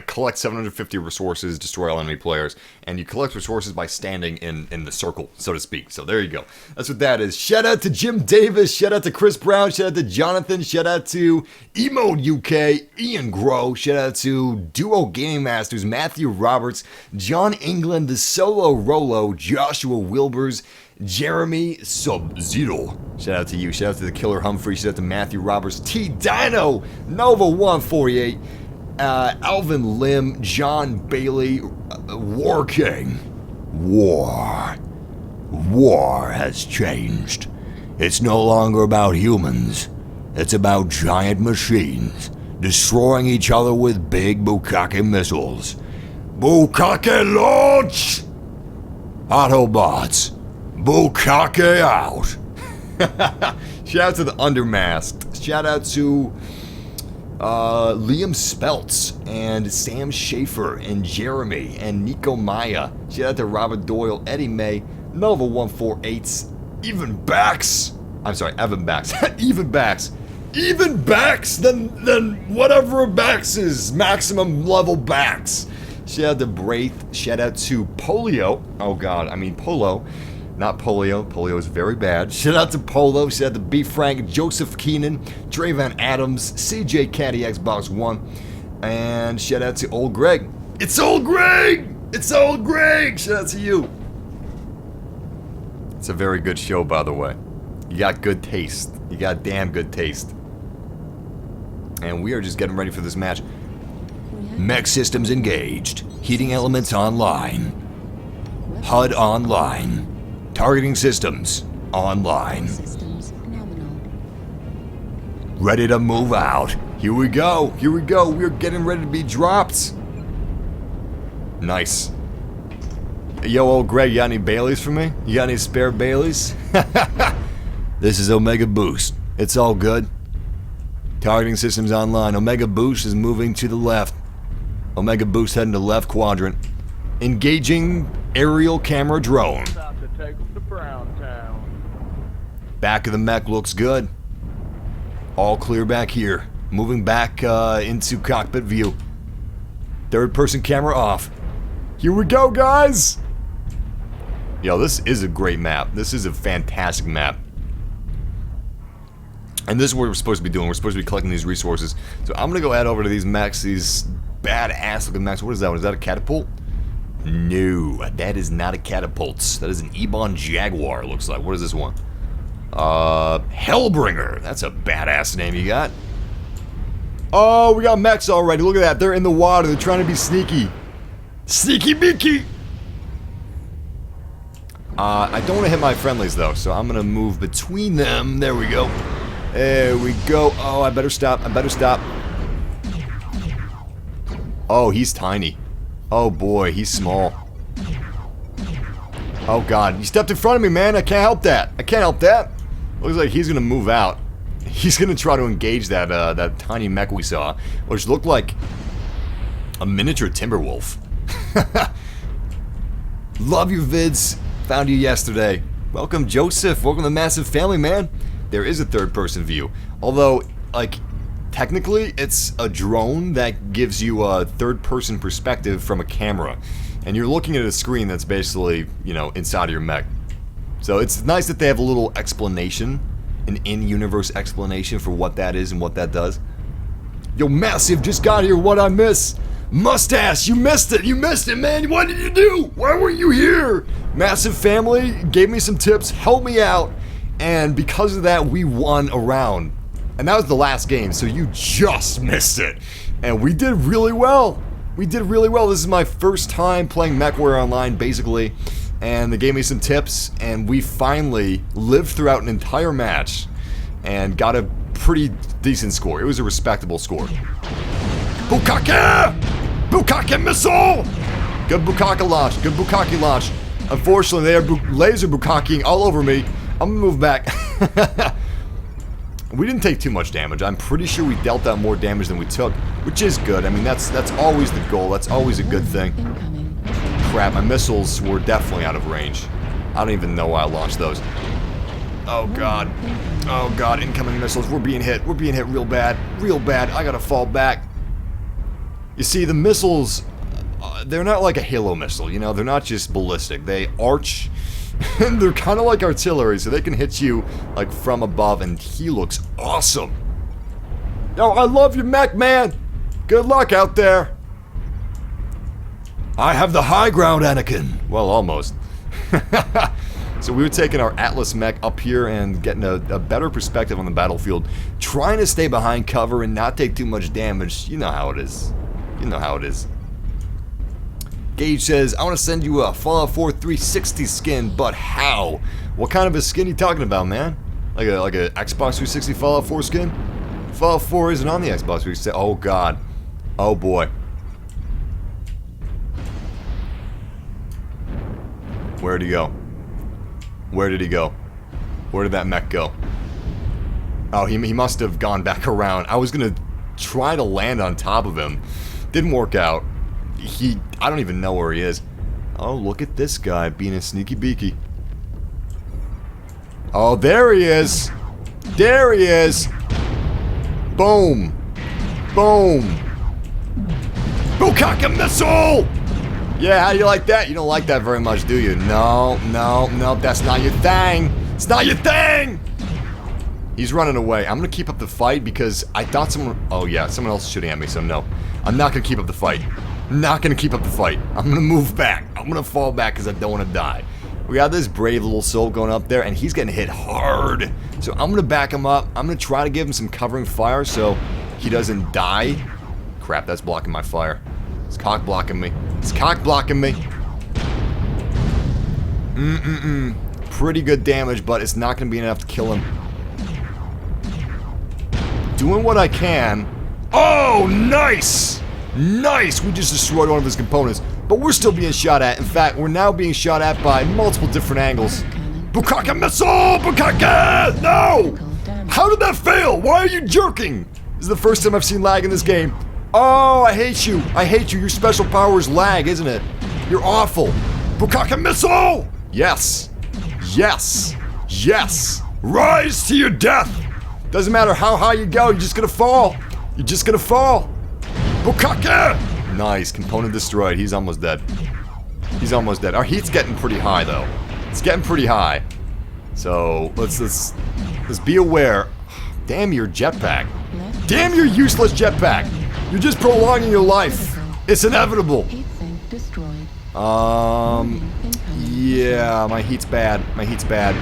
Speaker 1: Collect 750 resources, destroy all enemy players, and you collect resources by standing in the circle, so to speak. So there you go. That's what that is. Shout out to Jim Davis, shout out to Chris Brown, shout out to Jonathan, shout out to Emode UK, Ian Grow, shout out to Duo Gaming Masters, Matthew Roberts, John England, The Solo Rolo, Joshua Wilbers, Jeremy Sub-Zero. Shout out to you. Shout out to the Killer Humphrey. Shout out to Matthew Roberts. T Dino. Nova 148. Alvin Lim. John Bailey. War King. War has changed. It's no longer about humans. It's about giant machines destroying each other with big Bukkake missiles. Bukkake launch! Autobots. Bukkake out. Shout out to the Undermasked. Shout out to Liam Speltz and Sam Schaefer and Jeremy and Nico Maya. Shout out to Robert Doyle, Eddie May, Nova 148, Evan Bax. Even Bax than whatever a Bax is. Maximum level Bax. Shout out to Braith. Shout out to Polio. Oh god, I mean Polo. Not Polio. Polio is very bad. Shout out to Polo. Shout out to B. Frank, Joseph Keenan, Draven Adams, CJ Caddy Xbox One, and shout out to Old Greg. It's Old Greg! It's Old Greg! Shout out to you. It's a very good show, by the way. You got good taste. You got damn good taste. And we are just getting ready for this match. Mech systems engaged. Heating elements online. HUD online. Targeting systems online.
Speaker 2: Systems nominal.
Speaker 1: Ready to move out. Here we go. We're getting ready to be dropped. Nice. Yo, old Greg, you got any Baileys for me? You got any spare Baileys? This is Omega Boost. It's all good. Targeting systems online. Omega Boost is moving to the left. Omega Boost heading to left quadrant. Engaging aerial camera drone. Back of the mech looks good. All clear back here. Moving back into cockpit view. Third person camera off. Here we go, guys! Yo, this is a great map. This is a fantastic map. And this is what we're supposed to be doing. We're supposed to be collecting these resources. So I'm gonna go head over to these mechs, these badass looking mechs. What is that one? Is that a catapult? No, that is not a catapult. That is an Ebon Jaguar, it looks like. What is this one? Hellbringer. That's a badass name you got. Oh, we got mechs already. Look at that. They're in the water. They're trying to be sneaky. Sneaky beaky. I don't want to hit my friendlies, though, so I'm going to move between them. There we go. There we go. Oh, I better stop. Oh, he's tiny. Oh, boy. He's small. Oh, God. You stepped in front of me, man. I can't help that. Looks like he's going to move out. He's going to try to engage that that tiny mech we saw, which looked like a miniature Timberwolf. Love your vids. Found you yesterday. Welcome, Joseph. Welcome to the Massive Family, man. There is a third-person view. Although, like, technically, it's a drone that gives you a third-person perspective from a camera. And you're looking at a screen that's basically, you know, inside of your mech. So it's nice that they have a little explanation, an in-universe explanation for what that is and what that does. Yo, Massive just got here. What'd I miss? Mustache, you missed it, man. What did you do? Why weren't you here? Massive Family gave me some tips, helped me out, And because of that, we won a round. And that was the last game, so you just missed it. And we did really well. We did really well. This is my first time playing MechWarrior Online, basically. And they gave me some tips, and we finally lived throughout an entire match and got a pretty decent score. It was a respectable score. Bukkake! Bukkake missile! Good Bukkake launch. Good Bukkake launch. Unfortunately, they are laser Bukkakeing all over me. I'm gonna move back. We didn't take too much damage. I'm pretty sure we dealt out more damage than we took, which is good. I mean, that's always the goal. That's always a good thing. Crap, my missiles were definitely out of range. I don't even know why I launched those. Oh god. Oh god, incoming missiles. We're being hit. We're being hit real bad. Real bad. I gotta fall back. You see, the missiles, they're not like a Halo missile, you know? They're not just ballistic. They arch, and they're kind of like artillery, so they can hit you, like, from above, and he looks awesome. Yo, I love you, Mech Man! Good luck out there! I have the high ground, Anakin! Well, almost. So we were taking our Atlas mech up here and getting a better perspective on the battlefield, trying to stay behind cover and not take too much damage. You know how it is. You know how it is. Gage says, I want to send you a Fallout 4 360 skin, but how? What kind of a skin are you talking about, man? Like a Xbox 360 Fallout 4 skin? Fallout 4 isn't on the Xbox 360. Oh god. Oh boy. Where'd he go? Where did he go? Where did that mech go? Oh, he must have gone back around. I was gonna try to land on top of him. Didn't work out. I don't even know where he is. Oh, look at this guy being a sneaky beaky. Oh, there he is. There he is. Boom. Boom. Bukkake missile! Yeah, how do you like that? You don't like that very much, do you? No, no, no, that's not your thing. It's not your thing! He's running away. I'm gonna keep up the fight because I thought someone... Oh yeah, someone else is shooting at me, so no. I'm not gonna keep up the fight. Not gonna keep up the fight. I'm gonna move back. I'm gonna fall back because I don't want to die. We got this brave little soul going up there, and he's getting hit hard. So I'm gonna back him up. I'm gonna try to give him some covering fire so he doesn't die. Crap, that's blocking my fire. It's cock blocking me. It's cock blocking me. Pretty good damage, but it's not gonna be enough to kill him. Doing what I can. Oh, nice! Nice! We just destroyed one of his components. But we're still being shot at. In fact, we're now being shot at by multiple different angles. Bukkake missile! Bukkake! No! How did that fail? Why are you jerking? This is the first time I've seen lag in this game. Oh, I hate you. I hate you. Your special power is lag, isn't it? You're awful. Bukkake missile! Yes. Yes. Yes. Rise to your death! Doesn't matter how high you go, you're just gonna fall. You're just gonna fall. Bukkake! Nice, component destroyed. He's almost dead. He's almost dead. Our heat's getting pretty high though. It's getting pretty high. So let's be aware. Damn your jetpack. Damn your useless jetpack. You're just prolonging your life. It's inevitable. Yeah, my heat's bad. My heat's bad.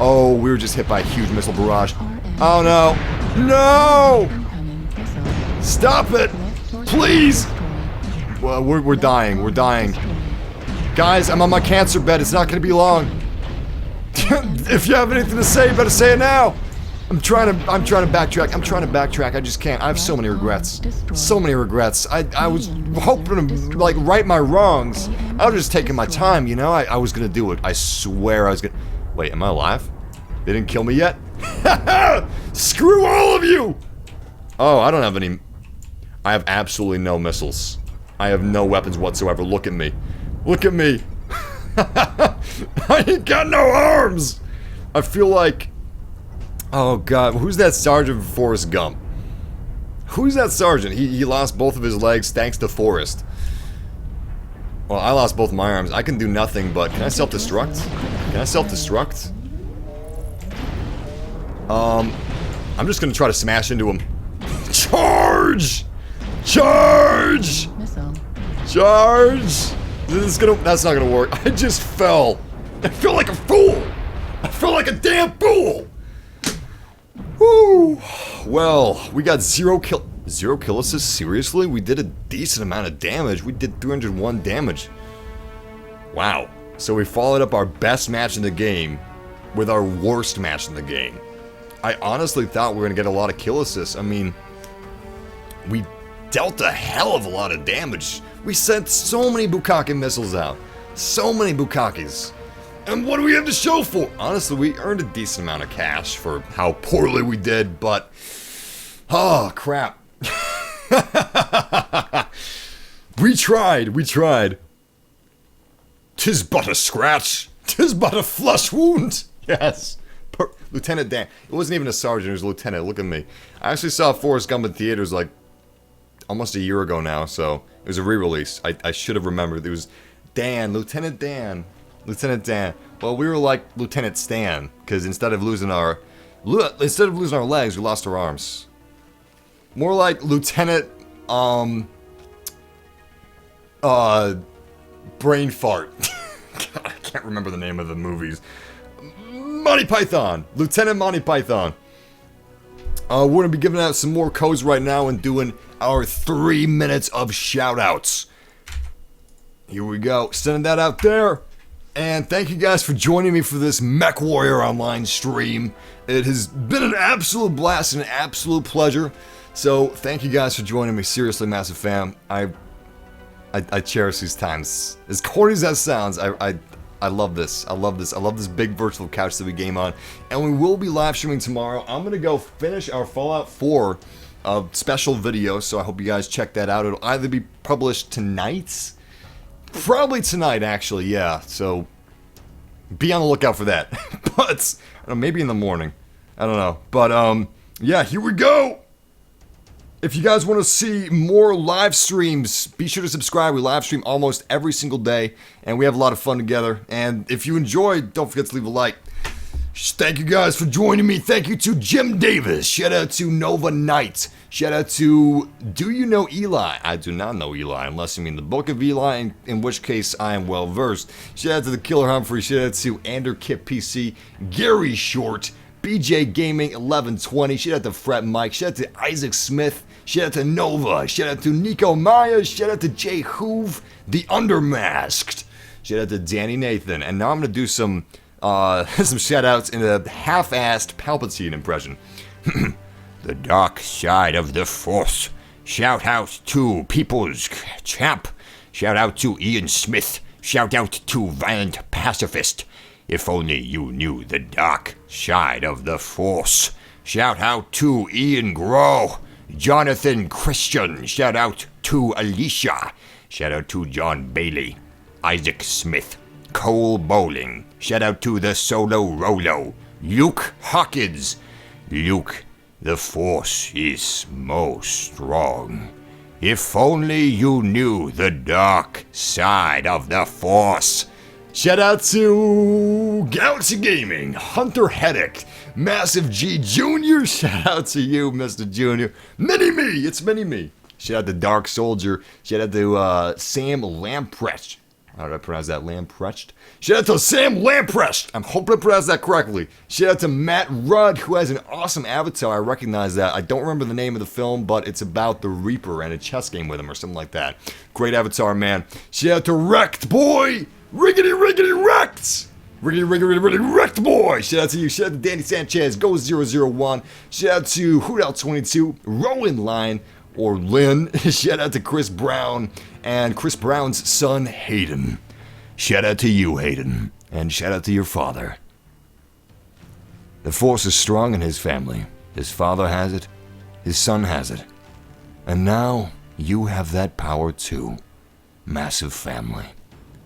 Speaker 1: Oh, we were just hit by a huge missile barrage. Oh no! No! Stop it! Please! Well, we're dying. We're dying. Guys, I'm on my cancer bed. It's not gonna be long. If you have anything to say, you better say it now. I'm trying to backtrack. I'm trying to backtrack. I just can't. I have so many regrets. So many regrets. I was hoping to, like, right my wrongs. I was just taking my time, you know? I was gonna do it. I swear I was gonna... Wait, am I alive? They didn't kill me yet? Screw all of you! Oh, I don't have any... I have absolutely no missiles. I have no weapons whatsoever. Look at me. Look at me. I ain't got no arms! I feel like... Oh god, who's that sergeant from Forrest Gump? Who's that sergeant? He lost both of his legs thanks to Forrest. Well, I lost both my arms. I can do nothing but... Can I self-destruct? Can I self-destruct? I'm just gonna try to smash into him. Charge! Charge! Charge! That's not gonna work. I just fell. I feel like a fool! I feel like a damn fool! Woo! Well, we got zero kill assists? Seriously? We did a decent amount of damage. We did 301 damage. Wow. So we followed up our best match in the game with our worst match in the game. I honestly thought we were going to get a lot of kill assists. I mean, we dealt a hell of a lot of damage. We sent so many Bukkake missiles out. So many Bukkakes. And what do we have to show for? Honestly, we earned a decent amount of cash for how poorly we did, but... Oh, crap. We tried. 'Tis but a scratch. 'Tis but a flesh wound. Yes. Lieutenant Dan. It wasn't even a sergeant, it was a lieutenant. Look at me. I actually saw Forrest Gump in theaters like almost a year ago now, so it was a re-release. I should have remembered. It was Dan, Lieutenant Dan. Lieutenant Dan. Well, we were like Lieutenant Stan, because instead of losing our legs, we lost our arms. More like Lieutenant Brain Fart. God, I can't remember the name of the movies. Monty Python! Lieutenant Monty Python. We're going to be giving out some more codes right now and doing our 3 minutes of shoutouts. Here we go. Sending that out there. And thank you guys for joining me for this MechWarrior Online stream. It has been an absolute blast and an absolute pleasure. So thank you guys for joining me. Seriously, massive fam. I cherish these times. As corny as that sounds, I love this. I love this. I love this big virtual couch that we game on. And we will be live streaming tomorrow. I'm going to go finish our Fallout 4 special video, so I hope you guys check that out. It'll either be published tonight, probably tonight actually, yeah. So be on the lookout for that. But I don't know, maybe in the morning. I don't know. But yeah, here we go. If you guys want to see more live streams, be sure to subscribe. We live stream almost every single day, and we have a lot of fun together. And if you enjoyed, don't forget to leave a like. Thank you guys for joining me. Thank you to Jim Davis. Shout out to Nova Knight. Shout out to Do You Know Eli? I do not know Eli, unless you mean the Book of Eli, in which case I am well versed. Shout out to the Killer Humphrey. Shout out to Anderkip PC, Gary Short, BJ Gaming 1120. Shout out to Fret Mike. Shout out to Isaac Smith. Shout out to Nova. Shout out to Nico Maya. Shout out to Jay Hoove, the Undermasked. Shout out to Danny Nathan. And now I'm gonna do some shout outs in a half-assed Palpatine impression. The dark side of the Force. Shout out to People's Champ. Shout out to Ian Smith. Shout out to Violent Pacifist. If only you knew the dark side of the Force. Shout out to Ian Grow. Jonathan Christian. Shout out to Alicia. Shout out to John Bailey. Isaac Smith. Cole Bowling. Shout out to the Solo Rolo. Luke Hawkins. Luke, the Force is most strong. If only you knew the dark side of the Force. Shout out to Galaxy Gaming, Hunter Heddick, massiveG Jr. Shout out to you, Mr. Jr. Mini-Me, it's Mini-Me. Shout out to Dark Soldier. Shout out to Sam Lamprecht. How did I pronounce that? Lamprecht? Shout out to Sam Lamprecht. I'm hoping I pronounced that correctly. Shout out to Matt Rudd, who has an awesome avatar. I recognize that. I don't remember the name of the film, but it's about the Reaper and a chess game with him or something like that. Great avatar, man. Shout out to Wrecked Boy. Riggedy wrecked! Riggedy wrecked boy! Shout out to you. Shout out to Danny Sanchez, Go 001. Shout out to Hootout22, Rowan Line, or Lynn. Shout out to Chris Brown, and Chris Brown's son, Hayden. Shout out to you, Hayden, and shout out to your father. The Force is strong in his family. His father has it, his son has it. And now, you have that power too. Massive family.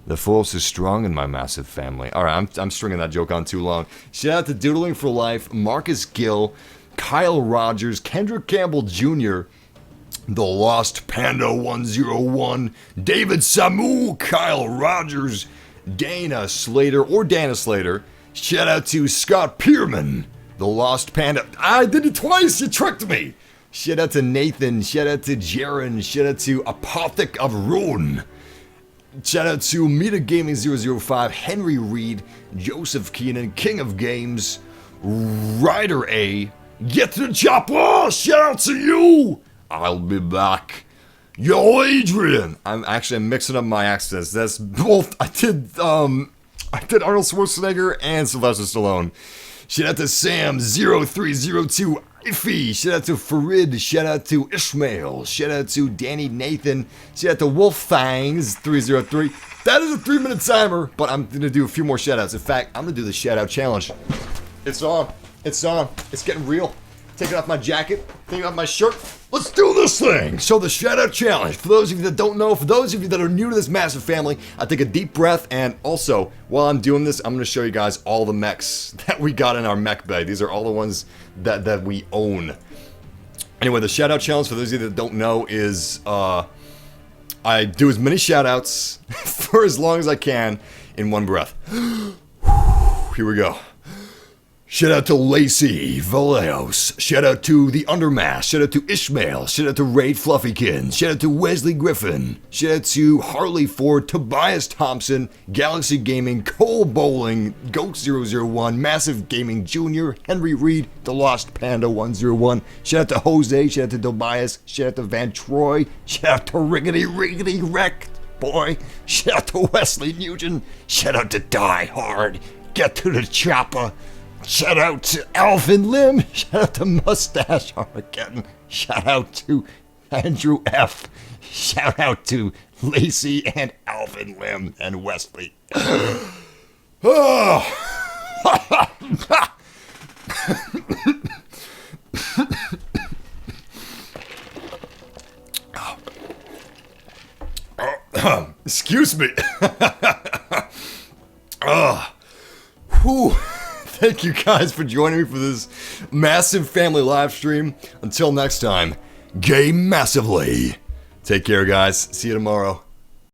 Speaker 1: The Force is strong in my massive family. Alright, I'm stringing that joke on too long. Shout out to Doodling for Life, Marcus Gill, Kyle Rogers, Kendrick Campbell Jr., The Lost Panda 101, David Samu, Kyle Rogers, Dana Slater. Shout out to Scott Pierman, The Lost Panda. I did it twice, you tricked me. Shout out to Nathan, shout out to Jaren, shout out to Apothec of Ruin. Shout out to Meta Gaming 005, Henry Reed, Joseph Keenan, King of Games, Ryder A. Get to the chopper! Shout out to you! I'll be back. Yo, Adrian! I'm mixing up my accents. That's both. I did Arnold Schwarzenegger and Sylvester Stallone. Shout out to Sam0302 Ify. Shout out to Farid. Shout out to Ishmael. Shout out to Danny Nathan. Shout out to Wolffangs303. That is a 3-minute timer, but I'm gonna do a few more shout outs. In fact, I'm gonna do the shout out challenge. It's on. It's on. It's getting real. Taking off my jacket, taking off my shirt. Let's do this thing! So the shout out challenge, for those of you that don't know, for those of you that are new to this massive family, I take a deep breath, and also, while I'm doing this, I'm going to show you guys all the mechs that we got in our mech bay. These are all the ones that we own. Anyway, the shout out challenge, for those of you that don't know, is I do as many shout outs for as long as I can in one breath. Here we go. Shout out to Lacey Valeos. Shout out to the Undermass. Shout out to Ishmael. Shout out to Raid Fluffykin. Shout out to Wesley Griffin. Shout out to Harley Ford, Tobias Thompson, Galaxy Gaming, Cole Bowling, Goat001, Massive Gaming Jr., Henry Reed, The Lost Panda 101. Shout out to Jose. Shout out to Tobias. Shout out to Van Troy. Shout out to Riggedy Wreck Boy. Shout out to Wesley Nugent. Shout out to Die Hard. Get to the chopper. Shout out to Alvin Lim. Shout out to Mustache Armageddon. Shout out to Andrew F. Shout out to Lacey and Alvin Lim and Wesley. Oh. Excuse me. Whew. Thank you guys for joining me for this massive family live stream. Until next time, game massively. Take care, guys. See you tomorrow.